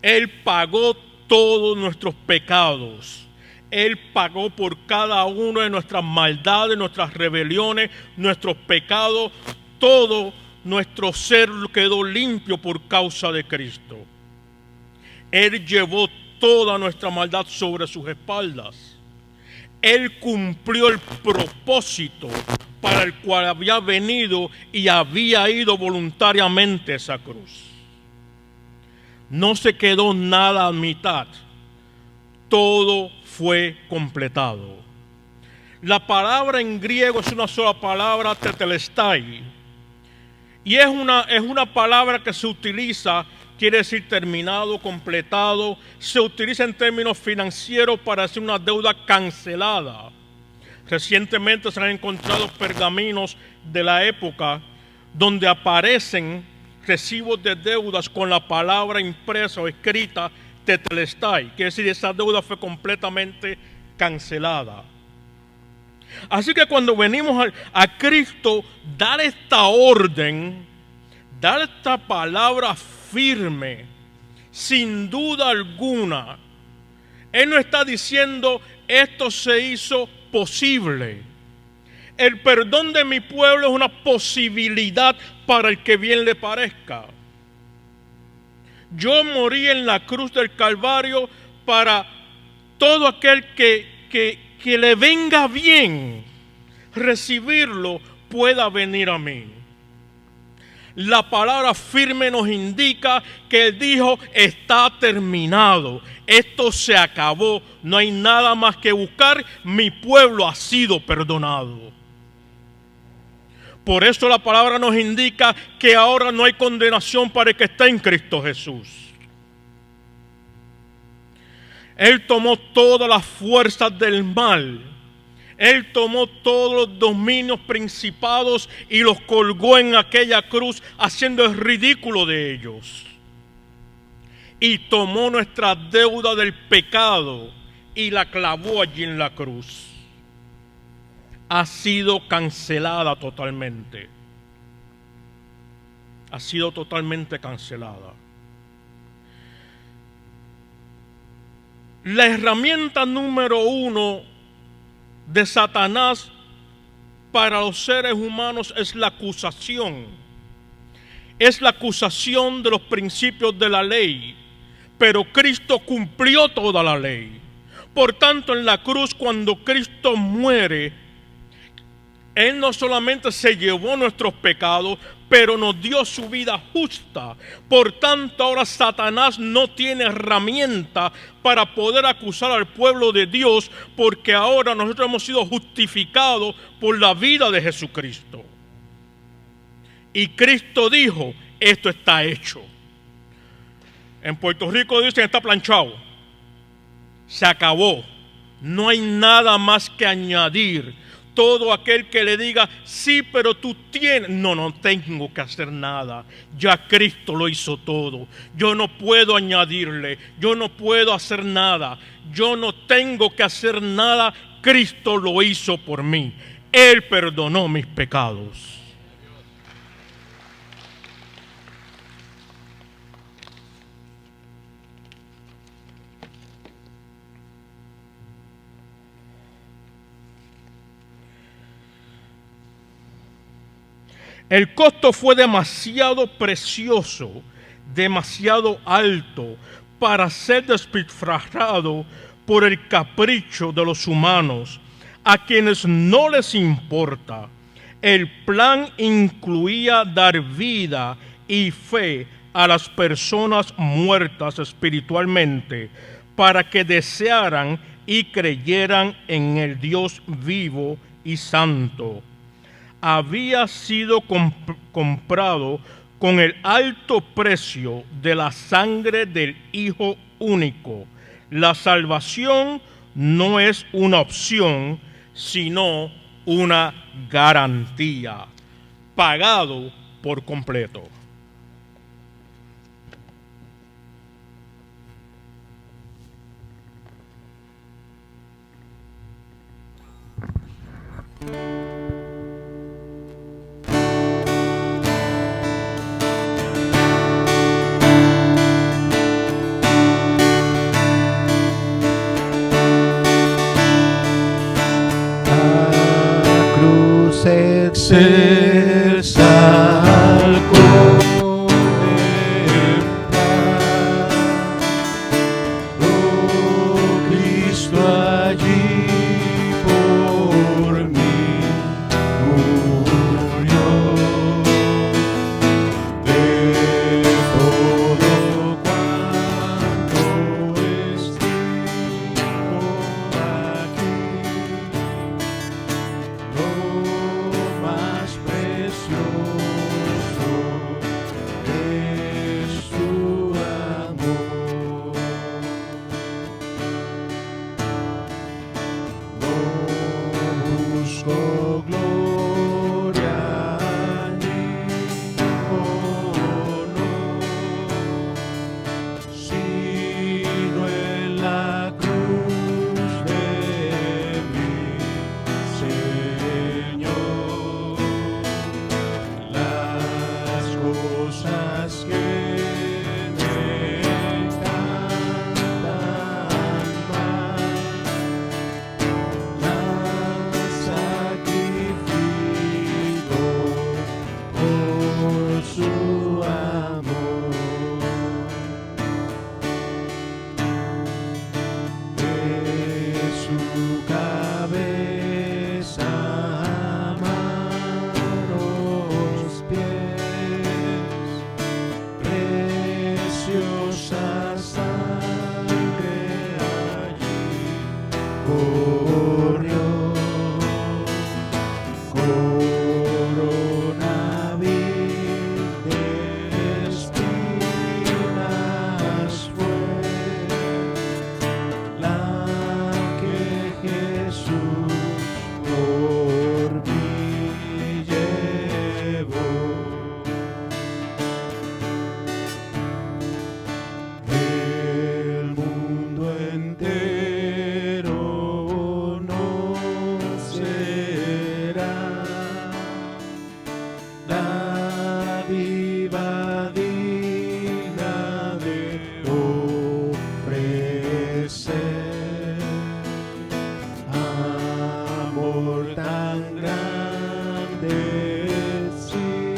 Él pagó todos nuestros pecados. Él pagó por cada una de nuestras maldades, nuestras rebeliones, nuestros pecados, todo. Nuestro ser quedó limpio por causa de Cristo. Él llevó toda nuestra maldad sobre sus espaldas. Él cumplió el propósito para el cual había venido y había ido voluntariamente a esa cruz. No se quedó nada a mitad. Todo fue completado. La palabra en griego es una sola palabra, tetelestai. Y es una palabra que se utiliza, quiere decir terminado, completado. Se utiliza en términos financieros para decir una deuda cancelada. Recientemente se han encontrado pergaminos de la época donde aparecen recibos de deudas con la palabra impresa o escrita tetelestai. Quiere decir, esa deuda fue completamente cancelada. Así que cuando venimos a Cristo, dar esta orden, dar esta palabra firme, sin duda alguna, Él no está diciendo esto se hizo posible. El perdón de mi pueblo es una posibilidad para el que bien le parezca. Yo morí en la cruz del Calvario para todo aquel que le venga bien recibirlo, pueda venir a mí. La palabra firme nos indica que Él dijo: está terminado, esto se acabó, no hay nada más que buscar, mi pueblo ha sido perdonado. Por eso la palabra nos indica que ahora no hay condenación para el que está en Cristo Jesús. Él tomó todas las fuerzas del mal. Él tomó todos los dominios, principados y los colgó en aquella cruz, haciendo el ridículo de ellos. Y tomó nuestra deuda del pecado y la clavó allí en la cruz. Ha sido cancelada totalmente. Ha sido totalmente cancelada. La herramienta número 1 de Satanás para los seres humanos es la acusación. Es la acusación de los principios de la ley. Pero Cristo cumplió toda la ley. Por tanto, en la cruz, cuando Cristo muere, Él no solamente se llevó nuestros pecados, pero nos dio su vida justa. Por tanto, ahora Satanás no tiene herramienta para poder acusar al pueblo de Dios, porque ahora nosotros hemos sido justificados por la vida de Jesucristo. Y Cristo dijo: esto está hecho. En Puerto Rico dicen: está planchado. Se acabó. No hay nada más que añadir. Todo aquel que le diga: sí, pero tú tienes. No tengo que hacer nada. Ya Cristo lo hizo todo. Yo no puedo añadirle. Yo no puedo hacer nada. Yo no tengo que hacer nada. Cristo lo hizo por mí. Él perdonó mis pecados. El costo fue demasiado precioso, demasiado alto para ser despilfarrado por el capricho de los humanos, a quienes no les importa. El plan incluía dar vida y fe a las personas muertas espiritualmente para que desearan y creyeran en el Dios vivo y santo. Había sido comprado con el alto precio de la sangre del Hijo único. La salvación no es una opción, sino una garantía, pagado por completo. Ser salvo en paz. Oh Cristo allí por mí murió. De todo cuanto escribo aquí, lo más precioso es su amor. No busco gloria ni honor, sino en la cruz de mi Señor. Las cosas que me encantan más, las sacrifico por su amor. De su cabeza a manos, pies, preciosa sangre allí corrió. Corona vil de espinas fue la que Jesús por mí llevó. El mundo entero conocerá la viva digna de ofrecer. Amor tan grande sin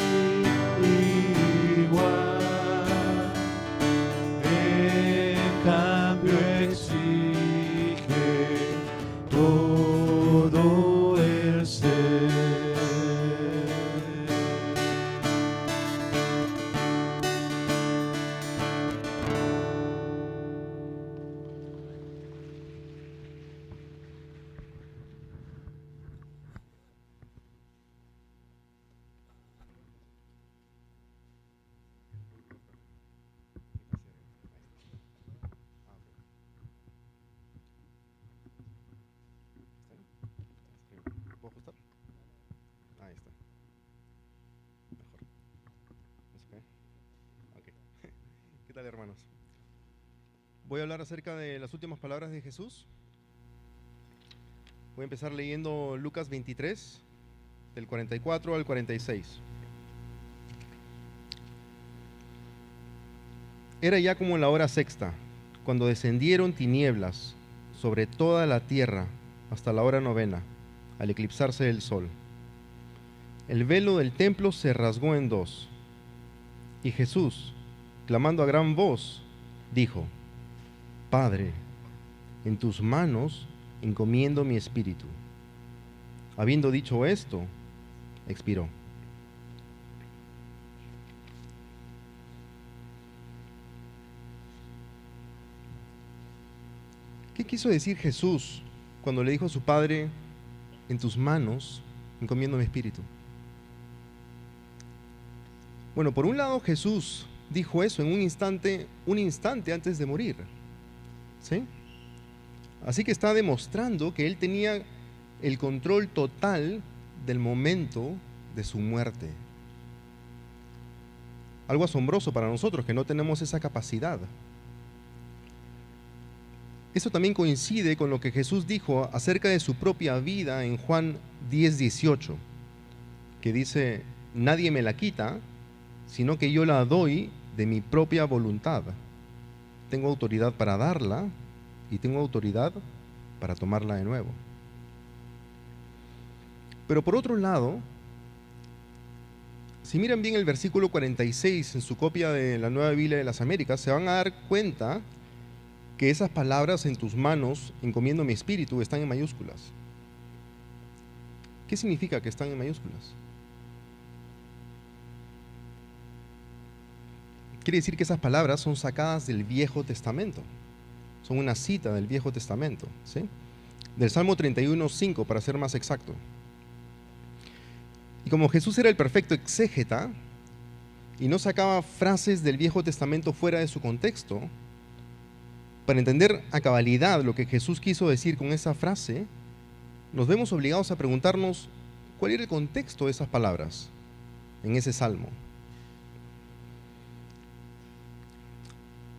igual, en cambio exige todo el ser. ¿Puedo ajustar? Ahí está. Mejor. ¿No se cae? Ok. ¿Qué tal, hermanos? Voy a hablar acerca de las últimas palabras de Jesús. Voy a empezar leyendo Lucas 23, del 44 al 46. Era ya como la hora sexta, cuando descendieron tinieblas sobre toda la tierra hasta la hora novena, al eclipsarse el sol. El velo del templo se rasgó en dos, y Jesús, clamando a gran voz, dijo: Padre, en tus manos encomiendo mi espíritu. Habiendo dicho esto, expiró. ¿Qué quiso decir Jesús cuando le dijo a su Padre, en tus manos encomiendo mi espíritu? Bueno, por un lado Jesús dijo eso en un instante antes de morir, ¿sí? Así que está demostrando que él tenía el control total del momento de su muerte. Algo asombroso para nosotros que no tenemos esa capacidad. Eso también coincide con lo que Jesús dijo acerca de su propia vida en Juan 10:18, que dice, nadie me la quita, sino que yo la doy de mi propia voluntad. Tengo autoridad para darla y tengo autoridad para tomarla de nuevo. Pero por otro lado, si miran bien el versículo 46 en su copia de la Nueva Biblia de las Américas, se van a dar cuenta que esas palabras, en tus manos encomiendo mi espíritu, están en mayúsculas. ¿Qué significa que están en mayúsculas? Quiere decir que esas palabras son sacadas del Viejo Testamento. Son una cita del Viejo Testamento, ¿sí? Del Salmo 31:5, para ser más exacto. Y como Jesús era el perfecto exégeta y no sacaba frases del Viejo Testamento fuera de su contexto, para entender a cabalidad lo que Jesús quiso decir con esa frase, nos vemos obligados a preguntarnos cuál era el contexto de esas palabras en ese salmo.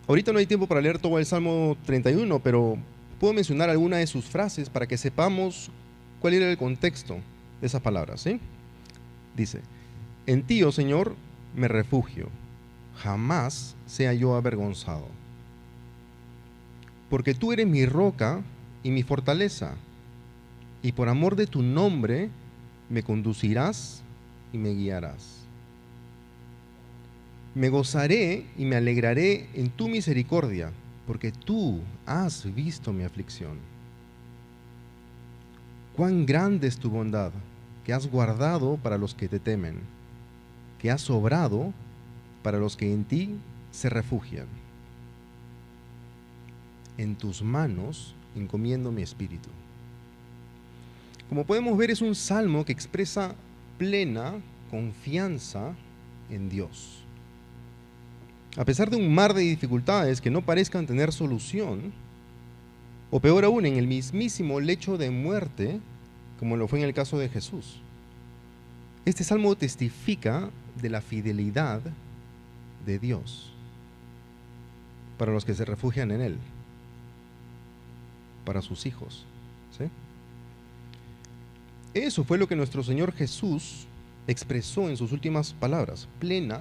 Ahorita no hay tiempo para leer todo el Salmo 31, pero puedo mencionar alguna de sus frases para que sepamos cuál era el contexto de esas palabras, ¿sí? Dice, en ti, oh Señor, me refugio, jamás sea yo avergonzado. Porque tú eres mi roca y mi fortaleza, y por amor de tu nombre me conducirás y me guiarás. Me gozaré y me alegraré en tu misericordia, porque tú has visto mi aflicción. Cuán grande es tu bondad, que has guardado para los que te temen, que has obrado para los que en ti se refugian. En tus manos encomiendo mi espíritu. Como podemos ver, es un salmo que expresa plena confianza en Dios. A pesar de un mar de dificultades que no parezcan tener solución, o peor aún, en el mismísimo lecho de muerte, como lo fue en el caso de Jesús. Este salmo testifica de la fidelidad de Dios para los que se refugian en Él, para sus hijos, ¿sí? Eso fue lo que nuestro Señor Jesús expresó en sus últimas palabras, plena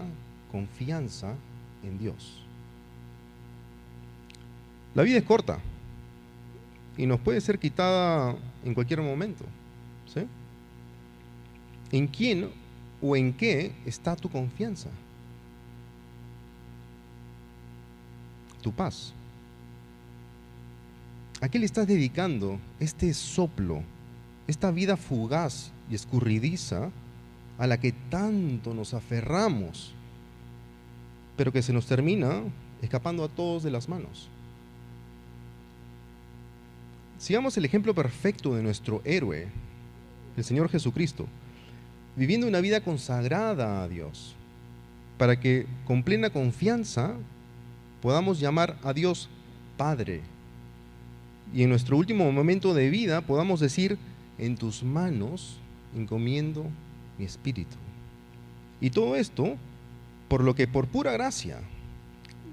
confianza en Dios. La vida es corta y nos puede ser quitada en cualquier momento, ¿sí? ¿En quién o en qué está tu confianza? Tu paz. ¿A qué le estás dedicando este soplo, esta vida fugaz y escurridiza a la que tanto nos aferramos, pero que se nos termina escapando a todos de las manos? Sigamos el ejemplo perfecto de nuestro héroe, el Señor Jesucristo, viviendo una vida consagrada a Dios, para que con plena confianza podamos llamar a Dios Padre, y en nuestro último momento de vida podamos decir, en tus manos encomiendo mi espíritu. Y todo esto, por lo que por pura gracia,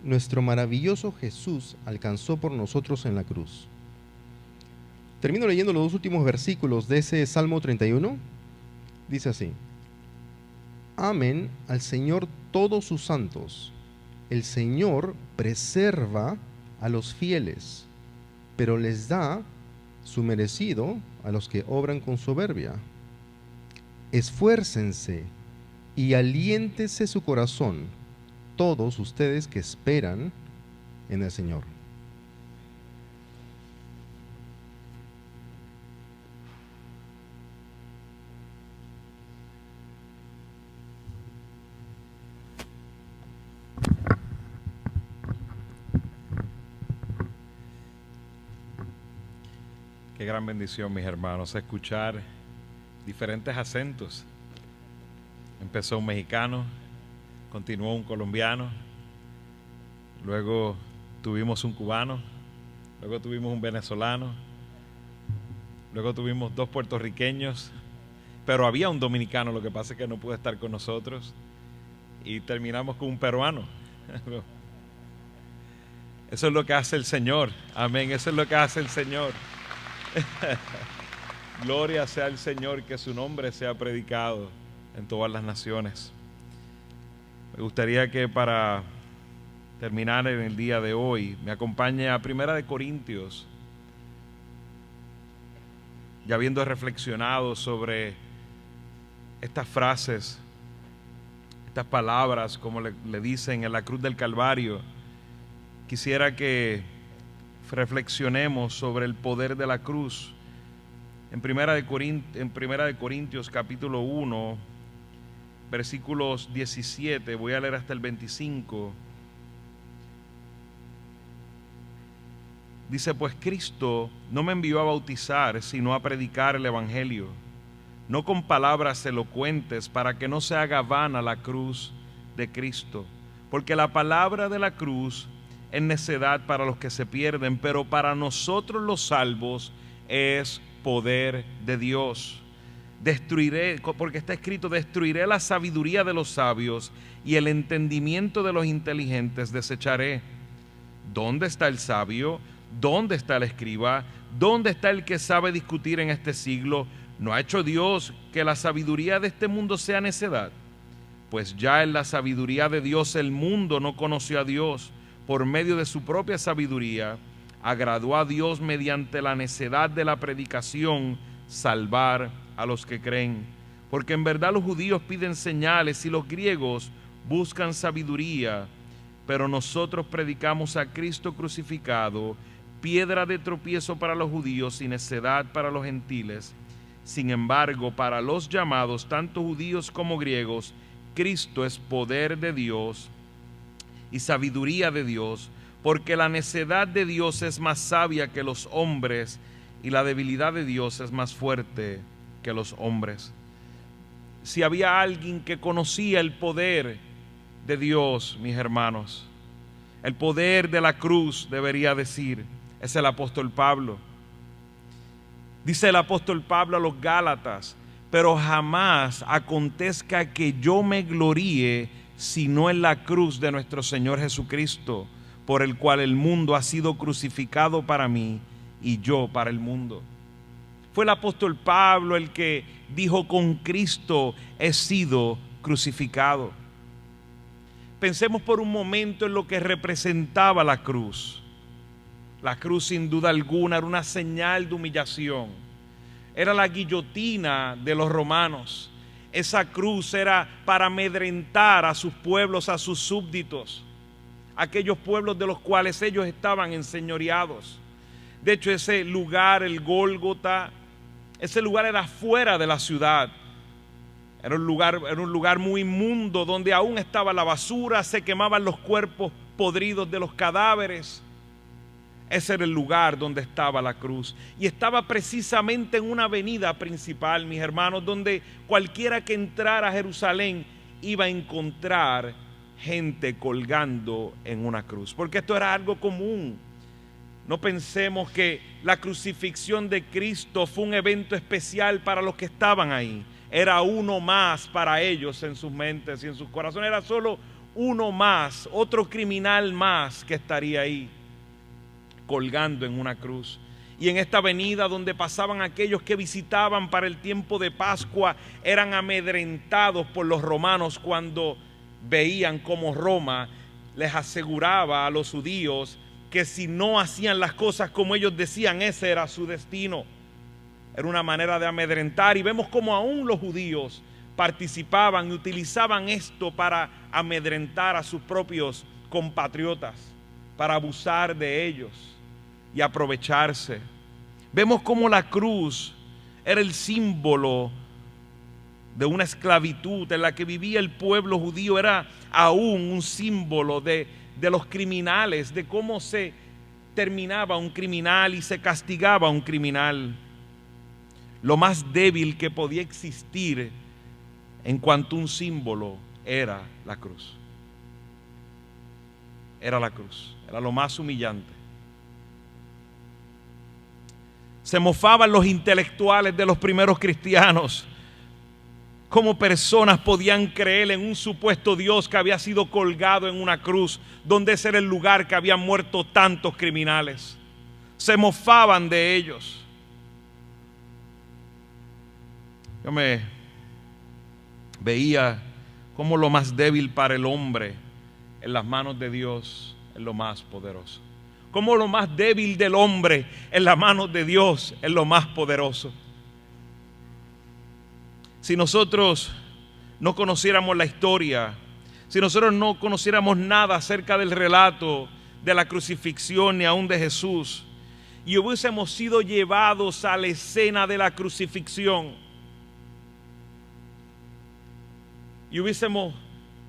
nuestro maravilloso Jesús alcanzó por nosotros en la cruz. Termino leyendo los dos últimos versículos de ese Salmo 31. Dice así: amen al Señor todos sus santos. El Señor preserva a los fieles, pero les da su merecido a los que obran con soberbia. Esfuércense y aliéntese su corazón, todos ustedes que esperan en el Señor. Qué gran bendición, mis hermanos, escuchar diferentes acentos. Empezó un mexicano, continuó un colombiano, luego tuvimos un cubano, luego tuvimos un venezolano, luego tuvimos 2 puertorriqueños, pero había un dominicano, lo que pasa es que no pudo estar con nosotros, y terminamos con un peruano. Eso es lo que hace el Señor, amén, eso es lo que hace el Señor. Gloria sea al Señor, que su nombre sea predicado en todas las naciones. Me gustaría que para terminar en el día de hoy me acompañe a 1 Corintios, ya habiendo reflexionado sobre estas frases, estas palabras, como le dicen en la cruz del Calvario. Quisiera que reflexionemos sobre el poder de la cruz. En 1 Corintios capítulo 1, versículos 17, voy a leer hasta el 25. Dice: pues Cristo no me envió a bautizar, sino a predicar el evangelio, no con palabras elocuentes, para que no se haga vana la cruz de Cristo, porque la palabra de la cruz es necedad para los que se pierden, pero para nosotros los salvos es poder de Dios. Destruiré, porque está escrito: destruiré la sabiduría de los sabios y el entendimiento de los inteligentes desecharé. ¿Dónde está el sabio? ¿Dónde está el escriba? ¿Dónde está el que sabe discutir en este siglo? ¿No ha hecho Dios que la sabiduría de este mundo sea necedad? Pues ya en la sabiduría de Dios el mundo no conoció a Dios. Por medio de su propia sabiduría agradó a Dios mediante la necedad de la predicación salvar a los que creen. Porque en verdad los judíos piden señales y los griegos buscan sabiduría, pero nosotros predicamos a Cristo crucificado, piedra de tropiezo para los judíos y necedad para los gentiles. Sin embargo, para los llamados, tanto judíos como griegos, Cristo es poder de Dios y sabiduría de Dios, porque la necedad de Dios es más sabia que los hombres y la debilidad de Dios es más fuerte que los hombres. Si había alguien que conocía el poder de Dios, mis hermanos, el poder de la cruz, debería decir, es el apóstol Pablo. Dice el apóstol Pablo a los Gálatas: pero jamás acontezca que yo me gloríe sino en la cruz de nuestro Señor Jesucristo, por el cual el mundo ha sido crucificado para mí y yo para el mundo. Fue el apóstol Pablo el que dijo: con Cristo he sido crucificado. Pensemos por un momento en lo que representaba la cruz. La cruz, sin duda alguna, era una señal de humillación. Era la guillotina de los romanos. Esa cruz era para amedrentar a sus pueblos, a sus súbditos, aquellos pueblos de los cuales ellos estaban enseñoreados. De hecho, ese lugar, el Gólgota, ese lugar era fuera de la ciudad. Era un lugar muy inmundo, donde aún estaba la basura, se quemaban los cuerpos podridos de los cadáveres. Ese era el lugar donde estaba la cruz. Y estaba precisamente en una avenida principal, mis hermanos, donde cualquiera que entrara a Jerusalén iba a encontrar gente colgando en una cruz. Porque esto era algo común. No pensemos que la crucifixión de Cristo fue un evento especial para los que estaban ahí. Era uno más para ellos en sus mentes y en sus corazones. Era solo uno más, otro criminal más que estaría ahí, colgando en una cruz. Y en esta avenida donde pasaban aquellos que visitaban para el tiempo de Pascua, eran amedrentados por los romanos cuando veían cómo Roma les aseguraba a los judíos que si no hacían las cosas como ellos decían, ese era su destino. Era una manera de amedrentar, y vemos cómo aún los judíos participaban y utilizaban esto para amedrentar a sus propios compatriotas, para abusar de ellos y aprovecharse. Vemos cómo la cruz era el símbolo de una esclavitud en la que vivía el pueblo judío. Era aún un símbolo de los criminales, de cómo se exterminaba a un criminal y se castigaba a un criminal. Lo más débil que podía existir en cuanto a un símbolo era la cruz. Era la cruz, era lo más humillante. Se mofaban los intelectuales de los primeros cristianos. ¿Cómo personas podían creer en un supuesto Dios que había sido colgado en una cruz, donde ese era el lugar que habían muerto tantos criminales? Se mofaban de ellos. Yo me veía como lo más débil para el hombre en las manos de Dios es lo más poderoso. Como lo más débil del hombre en las manos de Dios es lo más poderoso. Si nosotros no conociéramos la historia, si nosotros no conociéramos nada acerca del relato de la crucifixión ni aún de Jesús, y hubiésemos sido llevados a la escena de la crucifixión, y hubiésemos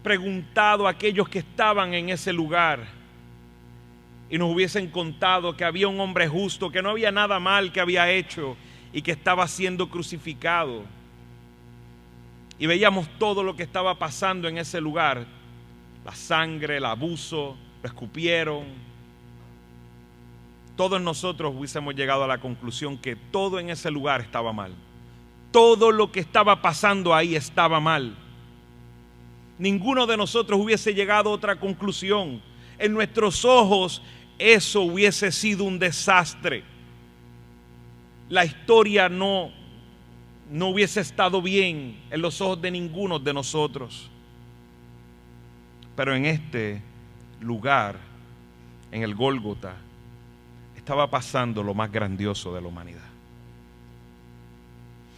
preguntado a aquellos que estaban en ese lugar, y nos hubiesen contado que había un hombre justo, que no había nada mal que había hecho y que estaba siendo crucificado, y veíamos todo lo que estaba pasando en ese lugar, la sangre, el abuso, lo escupieron, todos nosotros hubiésemos llegado a la conclusión que todo en ese lugar estaba mal. Todo lo que estaba pasando ahí estaba mal. Ninguno de nosotros hubiese llegado a otra conclusión. En nuestros ojos eso hubiese sido un desastre. La historia no hubiese estado bien en los ojos de ninguno de nosotros. Pero en este lugar, en el Gólgota, estaba pasando lo más grandioso de la humanidad.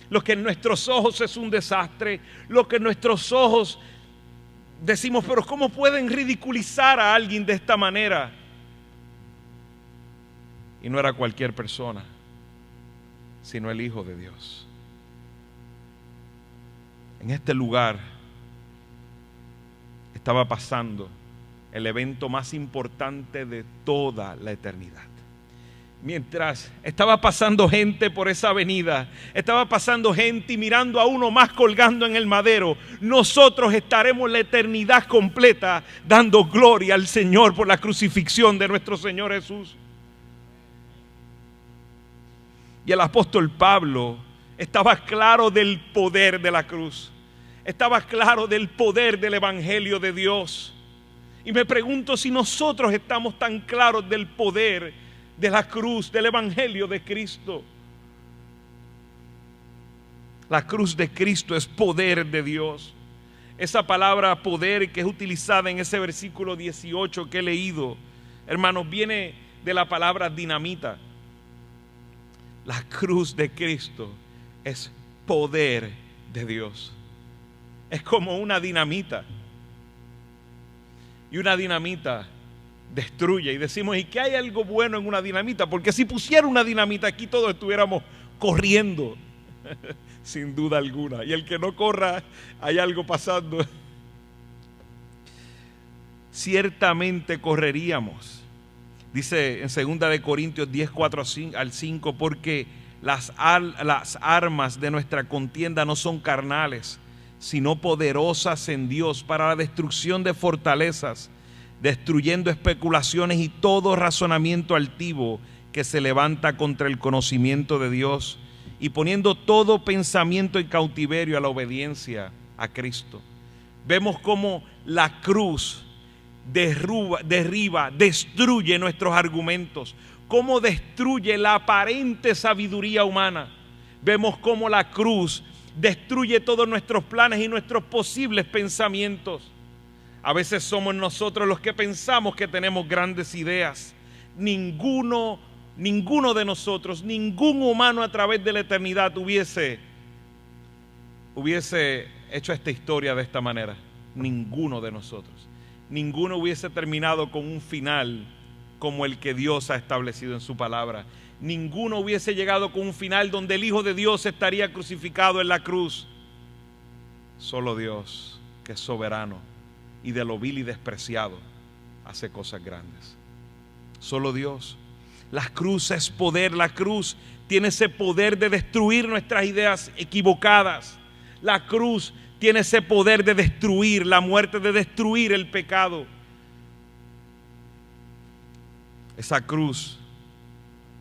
Lo que en nuestros ojos es un desastre, lo que en nuestros ojos decimos, pero ¿cómo pueden ridiculizar a alguien de esta manera? Y no era cualquier persona, sino el Hijo de Dios. En este lugar estaba pasando el evento más importante de toda la eternidad. Mientras estaba pasando gente por esa avenida, estaba pasando gente y mirando a uno más colgando en el madero, nosotros estaremos la eternidad completa dando gloria al Señor por la crucifixión de nuestro Señor Jesús. Y el apóstol Pablo estaba claro del poder de la cruz, estaba claro del poder del evangelio de Dios. Y me pregunto si nosotros estamos tan claros del poder de la cruz, del evangelio de Cristo. La cruz de Cristo es poder de Dios. Esa palabra poder que es utilizada en ese versículo 18 que he leído, hermanos, viene de la palabra dinamita. La cruz de Cristo es poder de Dios. Es como una dinamita. Y una dinamita destruye. Y decimos, ¿y qué hay algo bueno en una dinamita? Porque si pusiera una dinamita aquí todos estuviéramos corriendo, sin duda alguna. Y el que no corra, hay algo pasando. Ciertamente correríamos. Dice en 2 de Corintios 10, 4 al 5, porque las armas de nuestra contienda no son carnales, sino poderosas en Dios para la destrucción de fortalezas, destruyendo especulaciones y todo razonamiento altivo que se levanta contra el conocimiento de Dios, y poniendo todo pensamiento en cautiverio a la obediencia a Cristo. Vemos cómo la cruz derriba, destruye nuestros argumentos, cómo destruye la aparente sabiduría humana. Vemos cómo la cruz destruye todos nuestros planes y nuestros posibles pensamientos. A veces somos nosotros los que pensamos que tenemos grandes ideas. Ninguno de nosotros, ningún humano a través de la eternidad hubiese hecho esta historia de esta manera. Ninguno de nosotros. Ninguno hubiese terminado con un final como el que Dios ha establecido en su palabra. Ninguno hubiese llegado con un final donde el Hijo de Dios estaría crucificado en la cruz. Solo Dios, que es soberano y de lo vil y despreciado, hace cosas grandes. Solo Dios. La cruz es poder, la cruz tiene ese poder de destruir nuestras ideas equivocadas. La cruz tiene ese poder de destruir la muerte, de destruir el pecado. Esa cruz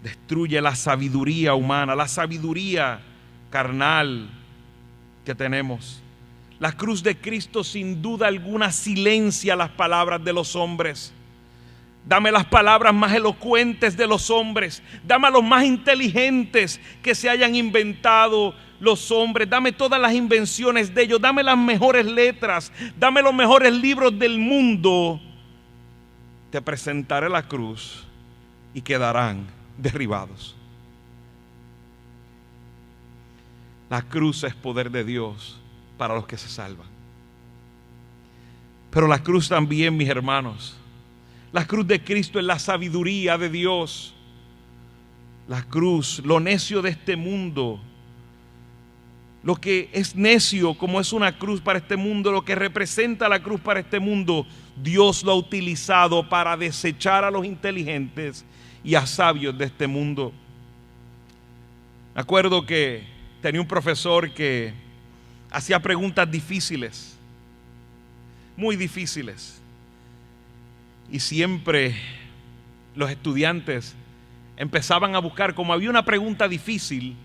destruye la sabiduría humana, la sabiduría carnal que tenemos. La cruz de Cristo sin duda alguna silencia las palabras de los hombres. Dame las palabras más elocuentes de los hombres. Dame a los más inteligentes que se hayan inventado los hombres. Dame todas las invenciones de ellos. Dame las mejores letras. Dame los mejores libros del mundo. Te presentaré la cruz y quedarán derribados. La cruz es poder de Dios para los que se salvan. Pero la cruz también, mis hermanos, la cruz de Cristo es la sabiduría de Dios. La cruz, lo necio de este mundo, lo que es necio como es una cruz para este mundo, lo que representa la cruz para este mundo, Dios lo ha utilizado para desechar a los inteligentes y a sabios de este mundo. Me acuerdo que tenía un profesor que hacía preguntas difíciles, muy difíciles. Y siempre los estudiantes empezaban a buscar, como había una pregunta difícil,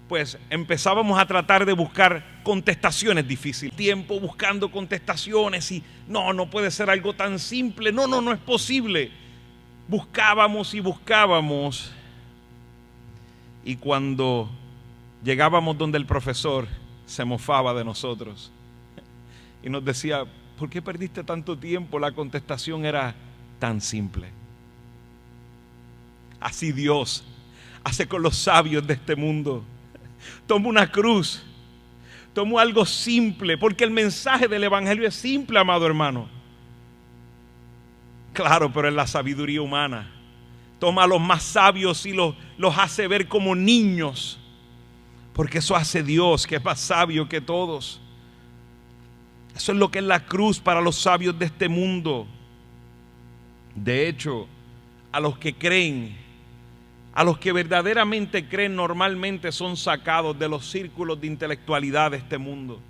pues empezábamos a tratar de buscar contestaciones difíciles. Tiempo buscando contestaciones y no puede ser algo tan simple, no es posible. Buscábamos y buscábamos. Y cuando llegábamos donde el profesor, se mofaba de nosotros y nos decía: ¿por qué perdiste tanto tiempo? La contestación era tan simple. Así Dios hace con los sabios de este mundo. Toma una cruz, toma algo simple, porque el mensaje del evangelio es simple, amado hermano. Claro, pero es la sabiduría humana. Toma a los más sabios y los hace ver como niños, porque eso hace Dios, que es más sabio que todos. Eso es lo que es la cruz para los sabios de este mundo. De hecho, a los que creen, a los que verdaderamente creen, normalmente son sacados de los círculos de intelectualidad de este mundo,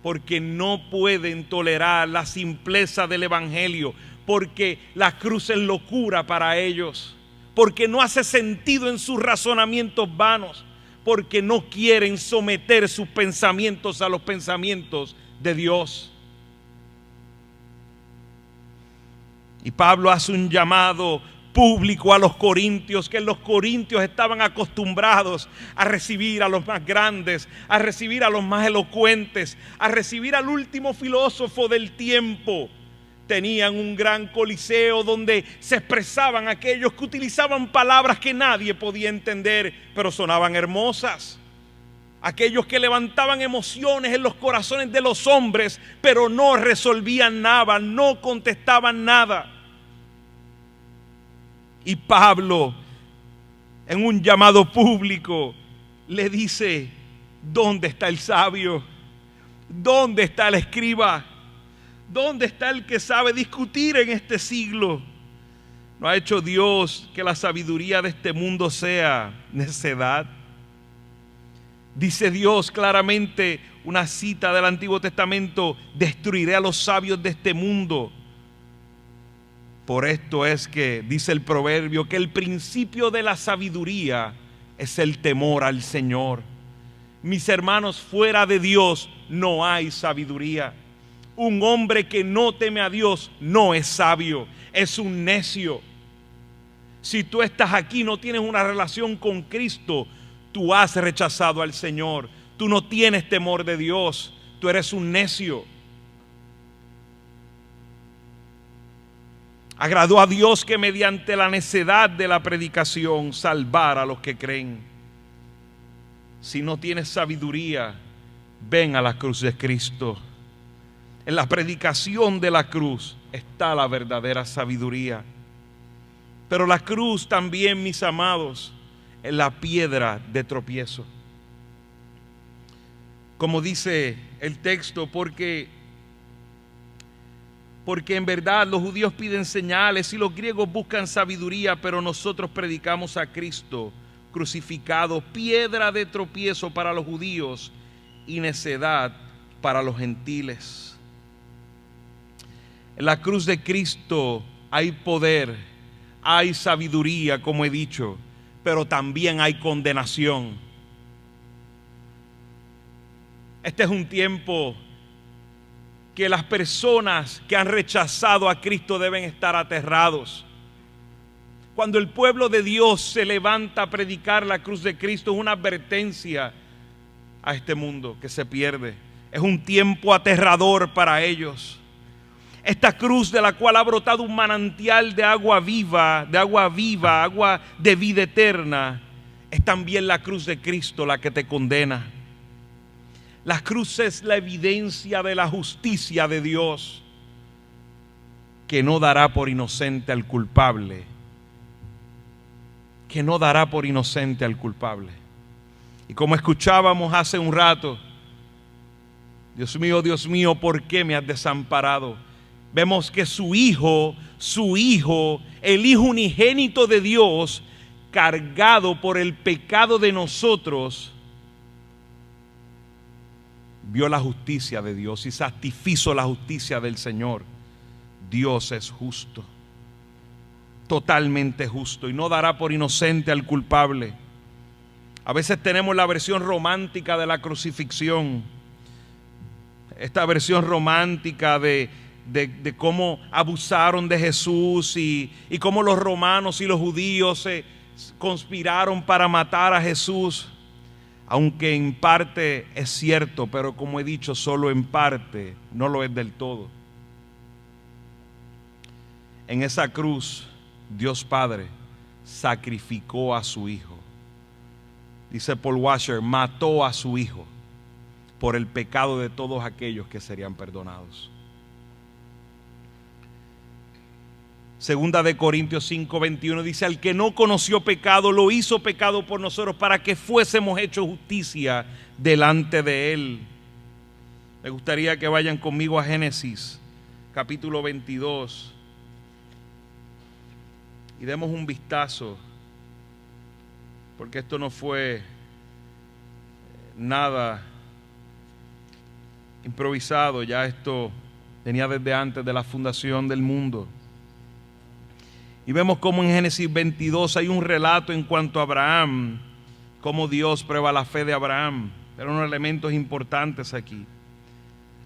porque no pueden tolerar la simpleza del evangelio, porque la cruz es locura para ellos, porque no hace sentido en sus razonamientos vanos, porque no quieren someter sus pensamientos a los pensamientos de Dios. Y Pablo hace un llamado público a los corintios, que los corintios estaban acostumbrados a recibir a los más grandes, a recibir a los más elocuentes, a recibir al último filósofo del tiempo. Tenían un gran coliseo donde se expresaban aquellos que utilizaban palabras que nadie podía entender, pero sonaban hermosas. Aquellos que levantaban emociones en los corazones de los hombres, pero no resolvían nada, no contestaban nada. Y Pablo, en un llamado público, le dice: ¿dónde está el sabio? ¿Dónde está el escriba? ¿Dónde está el que sabe discutir en este siglo? ¿No ha hecho Dios que la sabiduría de este mundo sea necedad? Dice Dios claramente, una cita del Antiguo Testamento: destruiré a los sabios de este mundo. Por esto es que dice el proverbio que el principio de la sabiduría es el temor al Señor. Mis hermanos, fuera de Dios no hay sabiduría. Un hombre que no teme a Dios no es sabio, es un necio. Si tú estás aquí y no tienes una relación con Cristo, tú has rechazado al Señor. Tú no tienes temor de Dios, tú eres un necio. Agradó a Dios que mediante la necedad de la predicación salvara a los que creen. Si no tienes sabiduría, ven a la cruz de Cristo. En la predicación de la cruz está la verdadera sabiduría. Pero la cruz también, mis amados, es la piedra de tropiezo. Como dice el texto, porque Porque en verdad los judíos piden señales y los griegos buscan sabiduría, pero nosotros predicamos a Cristo crucificado, piedra de tropiezo para los judíos y necedad para los gentiles. En la cruz de Cristo hay poder, hay sabiduría, como he dicho, pero también hay condenación. Este es un tiempo que las personas que han rechazado a Cristo deben estar aterrados. Cuando el pueblo de Dios se levanta a predicar la cruz de Cristo, es una advertencia a este mundo que se pierde. Es un tiempo aterrador para ellos. Esta cruz de la cual ha brotado un manantial de agua viva, agua de vida eterna, es también la cruz de Cristo la que te condena. La cruz es la evidencia de la justicia de Dios, que no dará por inocente al culpable. Que no dará por inocente al culpable. Y como escuchábamos hace un rato, Dios mío, ¿por qué me has desamparado? Vemos que su hijo, el hijo unigénito de Dios, cargado por el pecado de nosotros, vio la justicia de Dios y satisfizo la justicia del Señor. Dios es justo, totalmente justo, y no dará por inocente al culpable. A veces tenemos la versión romántica de la crucifixión, esta versión romántica de cómo abusaron de Jesús y cómo los romanos y los judíos se conspiraron para matar a Jesús. Aunque en parte es cierto, pero como he dicho, solo en parte, no lo es del todo. En esa cruz, Dios Padre sacrificó a su Hijo. Dice Paul Washer, mató a su Hijo por el pecado de todos aquellos que serían perdonados. Segunda de Corintios 5:21 dice: al que no conoció pecado, lo hizo pecado por nosotros para que fuésemos hechos justicia delante de Él. Me gustaría que vayan conmigo a Génesis capítulo 22 y demos un vistazo, porque esto no fue nada improvisado, ya esto venía desde antes de la fundación del mundo. Y vemos cómo en Génesis 22 hay un relato en cuanto a Abraham, cómo Dios prueba la fe de Abraham. Pero unos elementos importantes aquí.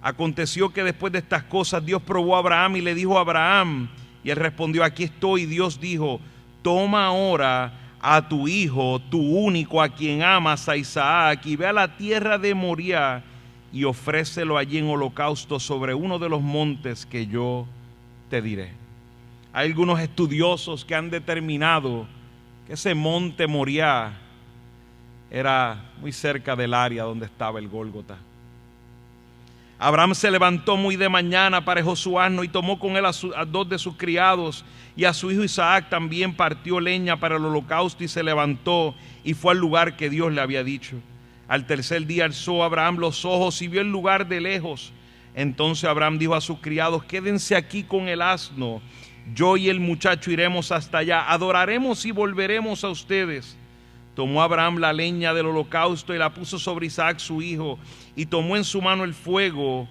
Aconteció que después de estas cosas Dios probó a Abraham y le dijo a Abraham, y él respondió: aquí estoy. Y Dios dijo: toma ahora a tu hijo, tu único, a quien amas, a Isaac, y ve a la tierra de Moriah y ofrécelo allí en holocausto sobre uno de los montes que yo te diré. Hay algunos estudiosos que han determinado que ese monte Moriah era muy cerca del área donde estaba el Gólgota. Abraham se levantó muy de mañana, aparejó su asno y tomó con él a dos de sus criados y a su hijo Isaac. También partió leña para el holocausto y se levantó y fue al lugar que Dios le había dicho. Al tercer día alzó Abraham los ojos y vio el lugar de lejos. Entonces Abraham dijo a sus criados: quédense aquí con el asno, yo y el muchacho iremos hasta allá, adoraremos y volveremos a ustedes. Tomó Abraham la leña del holocausto y la puso sobre Isaac su hijo, y tomó en su mano el fuego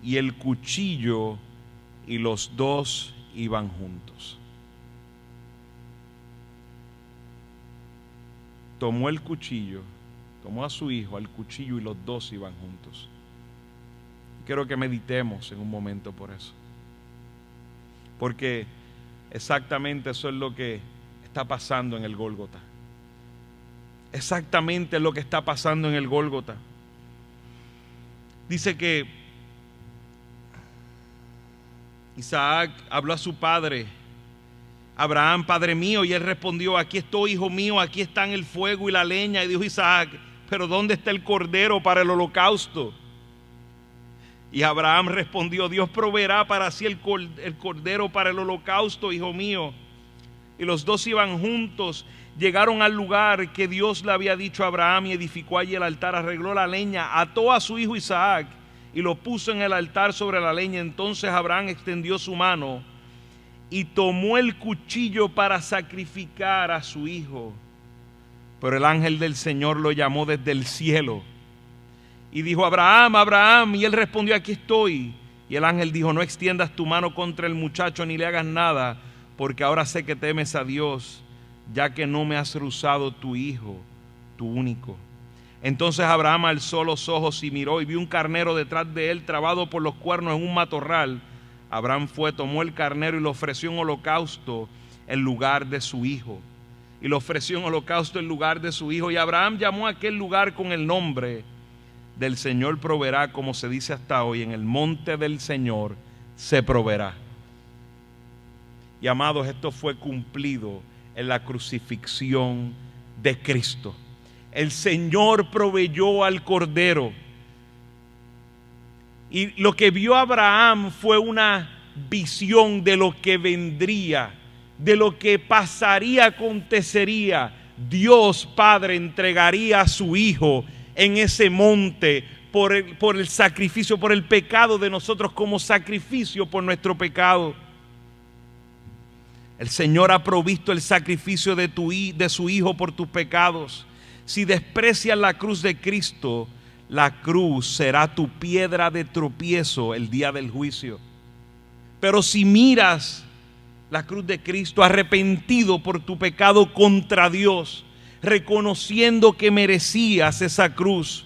y el cuchillo, y los dos iban juntos. Tomó el cuchillo, tomó a su hijo, al cuchillo, y los dos iban juntos. Quiero que meditemos en un momento por eso. Porque exactamente eso es lo que está pasando en el Gólgota. Exactamente lo que está pasando en el Gólgota. Dice que Isaac habló a su padre, Abraham: padre mío, y él respondió: aquí estoy, hijo mío, aquí están el fuego y la leña. Y dijo Isaac: pero ¿dónde está el cordero para el holocausto? Y Abraham respondió: Dios proveerá para sí el cordero para el holocausto, hijo mío. Y los dos iban juntos, llegaron al lugar que Dios le había dicho a Abraham y edificó allí el altar, arregló la leña, ató a su hijo Isaac y lo puso en el altar sobre la leña. Entonces Abraham extendió su mano y tomó el cuchillo para sacrificar a su hijo. Pero el ángel del Señor lo llamó desde el cielo y dijo: Abraham, Abraham. Y él respondió: aquí estoy. Y el ángel dijo: no extiendas tu mano contra el muchacho ni le hagas nada, porque ahora sé que temes a Dios, ya que no me has rehusado tu hijo, tu único. Entonces Abraham alzó los ojos y miró, y vio un carnero detrás de él, trabado por los cuernos en un matorral. Abraham fue, tomó el carnero y lo ofreció en holocausto en lugar de su hijo. Y lo ofreció en holocausto en lugar de su hijo. Y Abraham llamó a aquel lugar con el nombre del Señor proveerá, como se dice hasta hoy: en el monte del Señor se proveerá. Y amados, esto fue cumplido en la crucifixión de Cristo. El Señor proveyó al Cordero. Y lo que vio Abraham fue una visión de lo que vendría, de lo que pasaría, acontecería. Dios Padre entregaría a su Hijo en ese monte por el sacrificio, por el pecado de nosotros, como sacrificio por nuestro pecado. El Señor ha provisto el sacrificio de su Hijo por tus pecados. Si desprecias la cruz de Cristo, la cruz será tu piedra de tropiezo el día del juicio. Pero si miras la cruz de Cristo, arrepentido por tu pecado contra Dios, reconociendo que merecías esa cruz,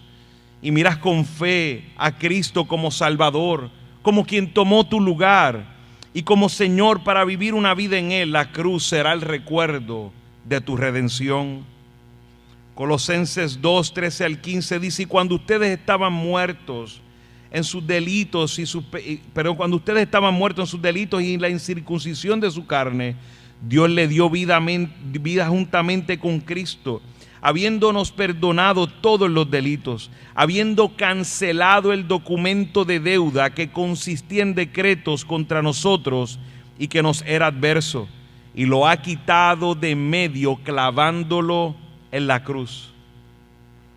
y miras con fe a Cristo como Salvador, como quien tomó tu lugar y como Señor para vivir una vida en Él, la cruz será el recuerdo de tu redención. Colosenses 2, 13 al 15 dice: y cuando ustedes estaban muertos en sus delitos cuando ustedes estaban muertos en sus delitos y en la incircuncisión de su carne, Dios le dio vida juntamente con Cristo, habiéndonos perdonado todos los delitos, habiendo cancelado el documento de deuda que consistía en decretos contra nosotros y que nos era adverso, y lo ha quitado de medio, clavándolo en la cruz.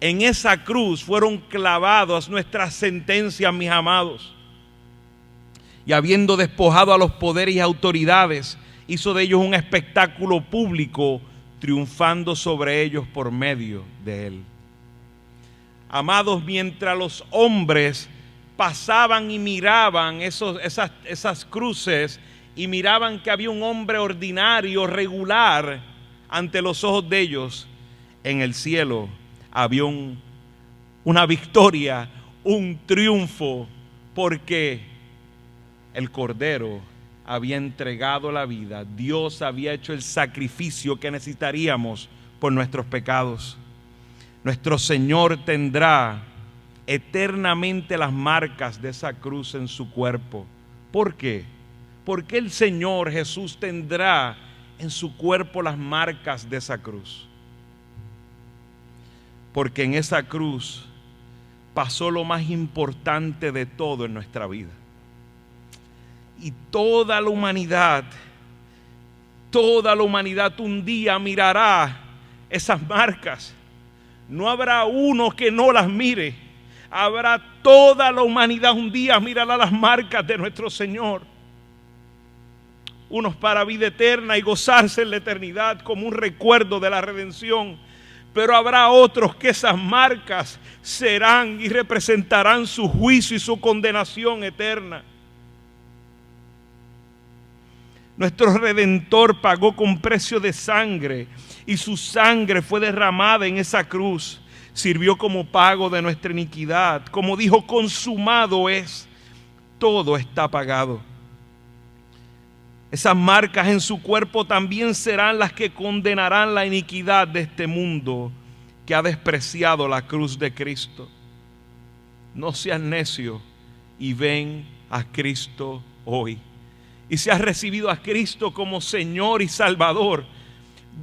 En esa cruz fueron clavadas nuestras sentencias, mis amados. Y habiendo despojado a los poderes y autoridades, hizo de ellos un espectáculo público, triunfando sobre ellos por medio de Él. Amados, mientras los hombres pasaban y miraban esas cruces y miraban que había un hombre ordinario, regular, ante los ojos de ellos, en el cielo había una victoria, un triunfo, porque el Cordero había entregado la vida. Dios había hecho el sacrificio que necesitaríamos por nuestros pecados. Nuestro Señor tendrá eternamente las marcas de esa cruz en su cuerpo. ¿Por qué? Porque el Señor Jesús tendrá en su cuerpo las marcas de esa cruz. Porque en esa cruz pasó lo más importante de todo en nuestra vida. Y toda la humanidad un día mirará esas marcas. No habrá uno que no las mire. Habrá toda la humanidad un día mirará las marcas de nuestro Señor. Unos para vida eterna y gozarse en la eternidad como un recuerdo de la redención. Pero habrá otros que esas marcas serán y representarán su juicio y su condenación eterna. Nuestro Redentor pagó con precio de sangre y su sangre fue derramada en esa cruz. Sirvió como pago de nuestra iniquidad. Como dijo: consumado es, todo está pagado. Esas marcas en su cuerpo también serán las que condenarán la iniquidad de este mundo que ha despreciado la cruz de Cristo. No seas necio y ven a Cristo hoy. Y si has recibido a Cristo como Señor y Salvador,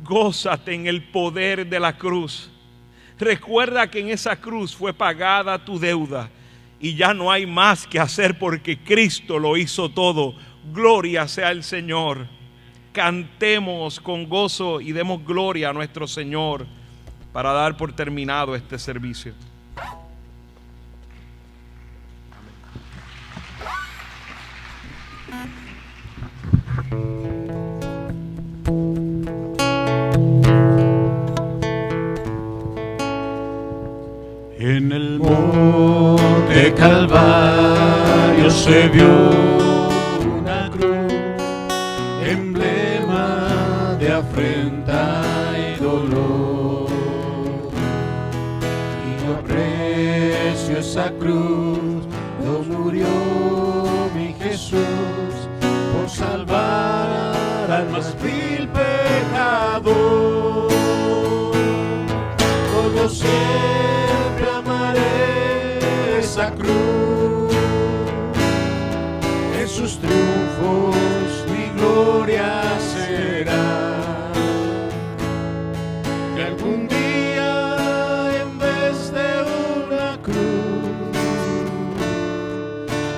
gózate en el poder de la cruz. Recuerda que en esa cruz fue pagada tu deuda y ya no hay más que hacer porque Cristo lo hizo todo. Gloria sea el Señor. Cantemos con gozo y demos gloria a nuestro Señor para dar por terminado este servicio. Amén. Calvario se vio una cruz, emblema de afrenta y dolor. Y yo aprecio esa cruz, lo murió mi Jesús por salvar al más vil pecador. Oh, yo siempre amaré esa cruz, en sus triunfos mi gloria será. Que algún día en vez de una cruz,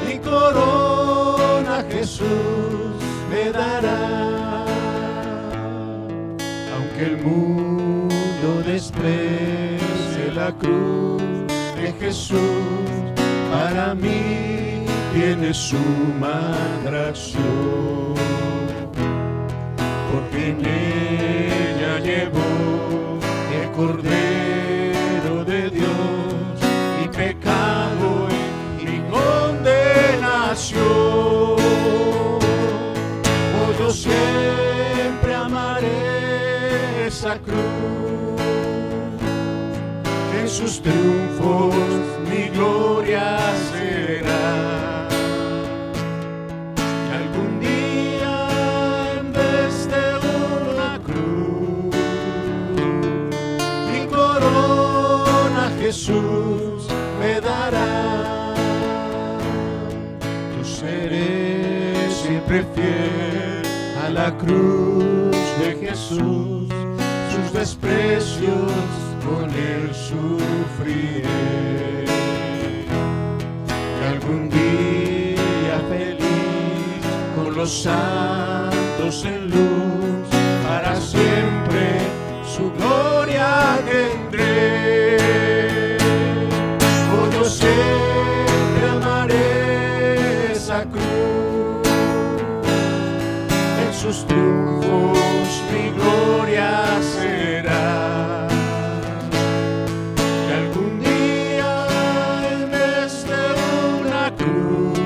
mi corona Jesús me dará. Aunque el mundo desprecie la cruz de Jesús, para mí tiene suma atracción, porque en ella llevó el Cordero de Dios mi pecado y mi condenación. Oh, yo siempre amaré esa cruz, que en sus triunfos mi gloria será. Que algún día en vez de una cruz, mi corona Jesús me dará. Yo seré siempre fiel a la cruz de Jesús, sus desprecios con él sufriré. Que algún día feliz con los santos en luz, para siempre su gloria tendré. Oh, yo siempre amaré esa cruz, en sus triunfos mi gloria será. Que algún día en vez de una cruz,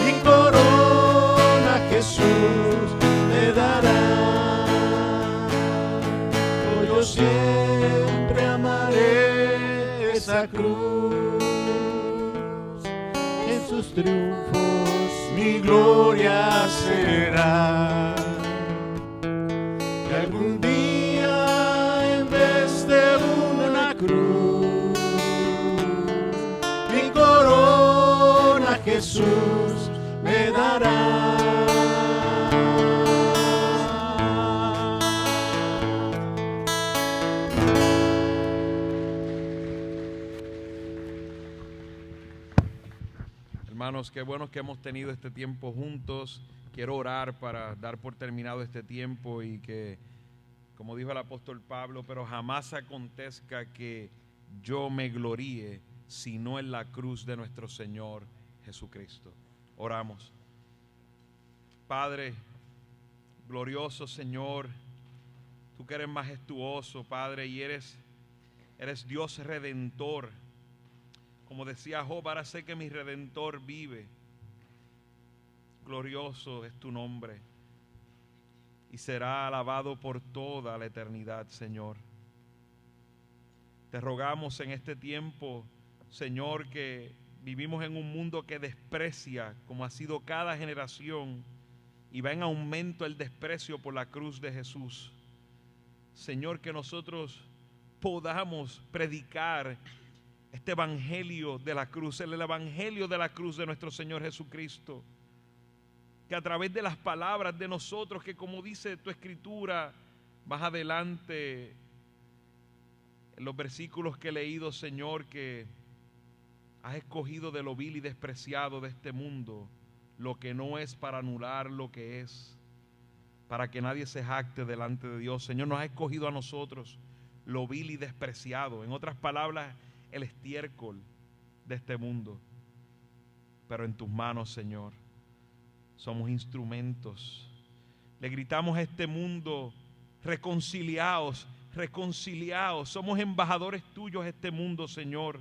mi corona Jesús me dará. Oh, yo siempre amaré esa cruz, en sus triunfos mi gloria será. Que algún día en vez de una cruz, mi corona Jesús me dará. Hermanos, qué bueno que hemos tenido este tiempo juntos. Quiero orar para dar por terminado este tiempo y que, como dijo el apóstol Pablo, pero jamás acontezca que yo me gloríe sino en la cruz de nuestro Señor Jesucristo. Oramos. Padre, glorioso Señor, tú que eres majestuoso, Padre, y eres Dios redentor. Como decía Job, ahora sé que mi Redentor vive. Glorioso es tu nombre y será alabado por toda la eternidad, Señor. Te rogamos en este tiempo, Señor, que vivimos en un mundo que desprecia, como ha sido cada generación, y va en aumento el desprecio por la cruz de Jesús. Señor, que nosotros podamos predicar este evangelio de la cruz, el evangelio de la cruz de nuestro Señor Jesucristo, que a través de las palabras de nosotros, que como dice tu escritura más adelante en los versículos que he leído, Señor, que has escogido de lo vil y despreciado de este mundo lo que no es, para anular lo que es, para que nadie se jacte delante de Dios. Señor, nos has escogido a nosotros lo vil y despreciado, en otras palabras, el estiércol de este mundo, pero en tus manos, Señor, somos instrumentos. Le gritamos a este mundo: reconciliaos, reconciliaos. Somos embajadores tuyos a este mundo, Señor,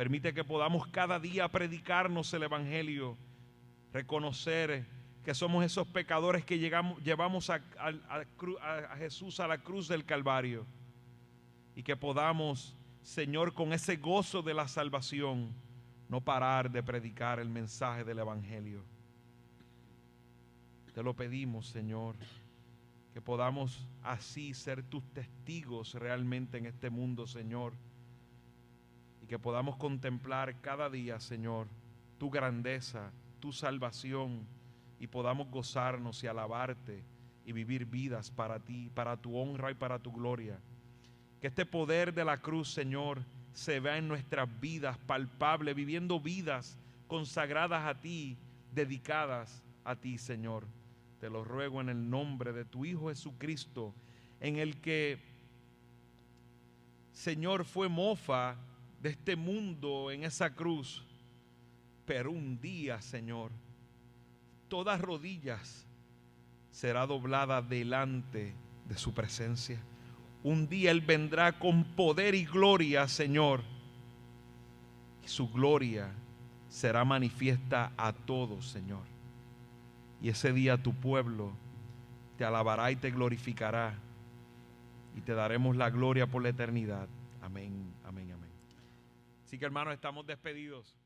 Permite que podamos cada día predicarnos el Evangelio, reconocer que somos esos pecadores que llevamos a Jesús a la cruz del Calvario, y que podamos, Señor, con ese gozo de la salvación, no parar de predicar el mensaje del Evangelio. Te lo pedimos, Señor, que podamos así ser tus testigos realmente en este mundo, Señor, y que podamos contemplar cada día, Señor, tu grandeza, tu salvación, y podamos gozarnos y alabarte y vivir vidas para ti, para tu honra y para tu gloria. Que este poder de la cruz, Señor, se vea en nuestras vidas palpable, viviendo vidas consagradas a ti, dedicadas a ti, Señor. Te lo ruego en el nombre de tu Hijo Jesucristo, en el que, Señor, fue mofa de este mundo en esa cruz, pero un día, Señor, todas rodillas será doblada delante de su presencia. Un día Él vendrá con poder y gloria, Señor, y su gloria será manifiesta a todos, Señor. Y ese día tu pueblo te alabará y te glorificará, y te daremos la gloria por la eternidad. Amén, amén, amén. Así que, hermanos, estamos despedidos.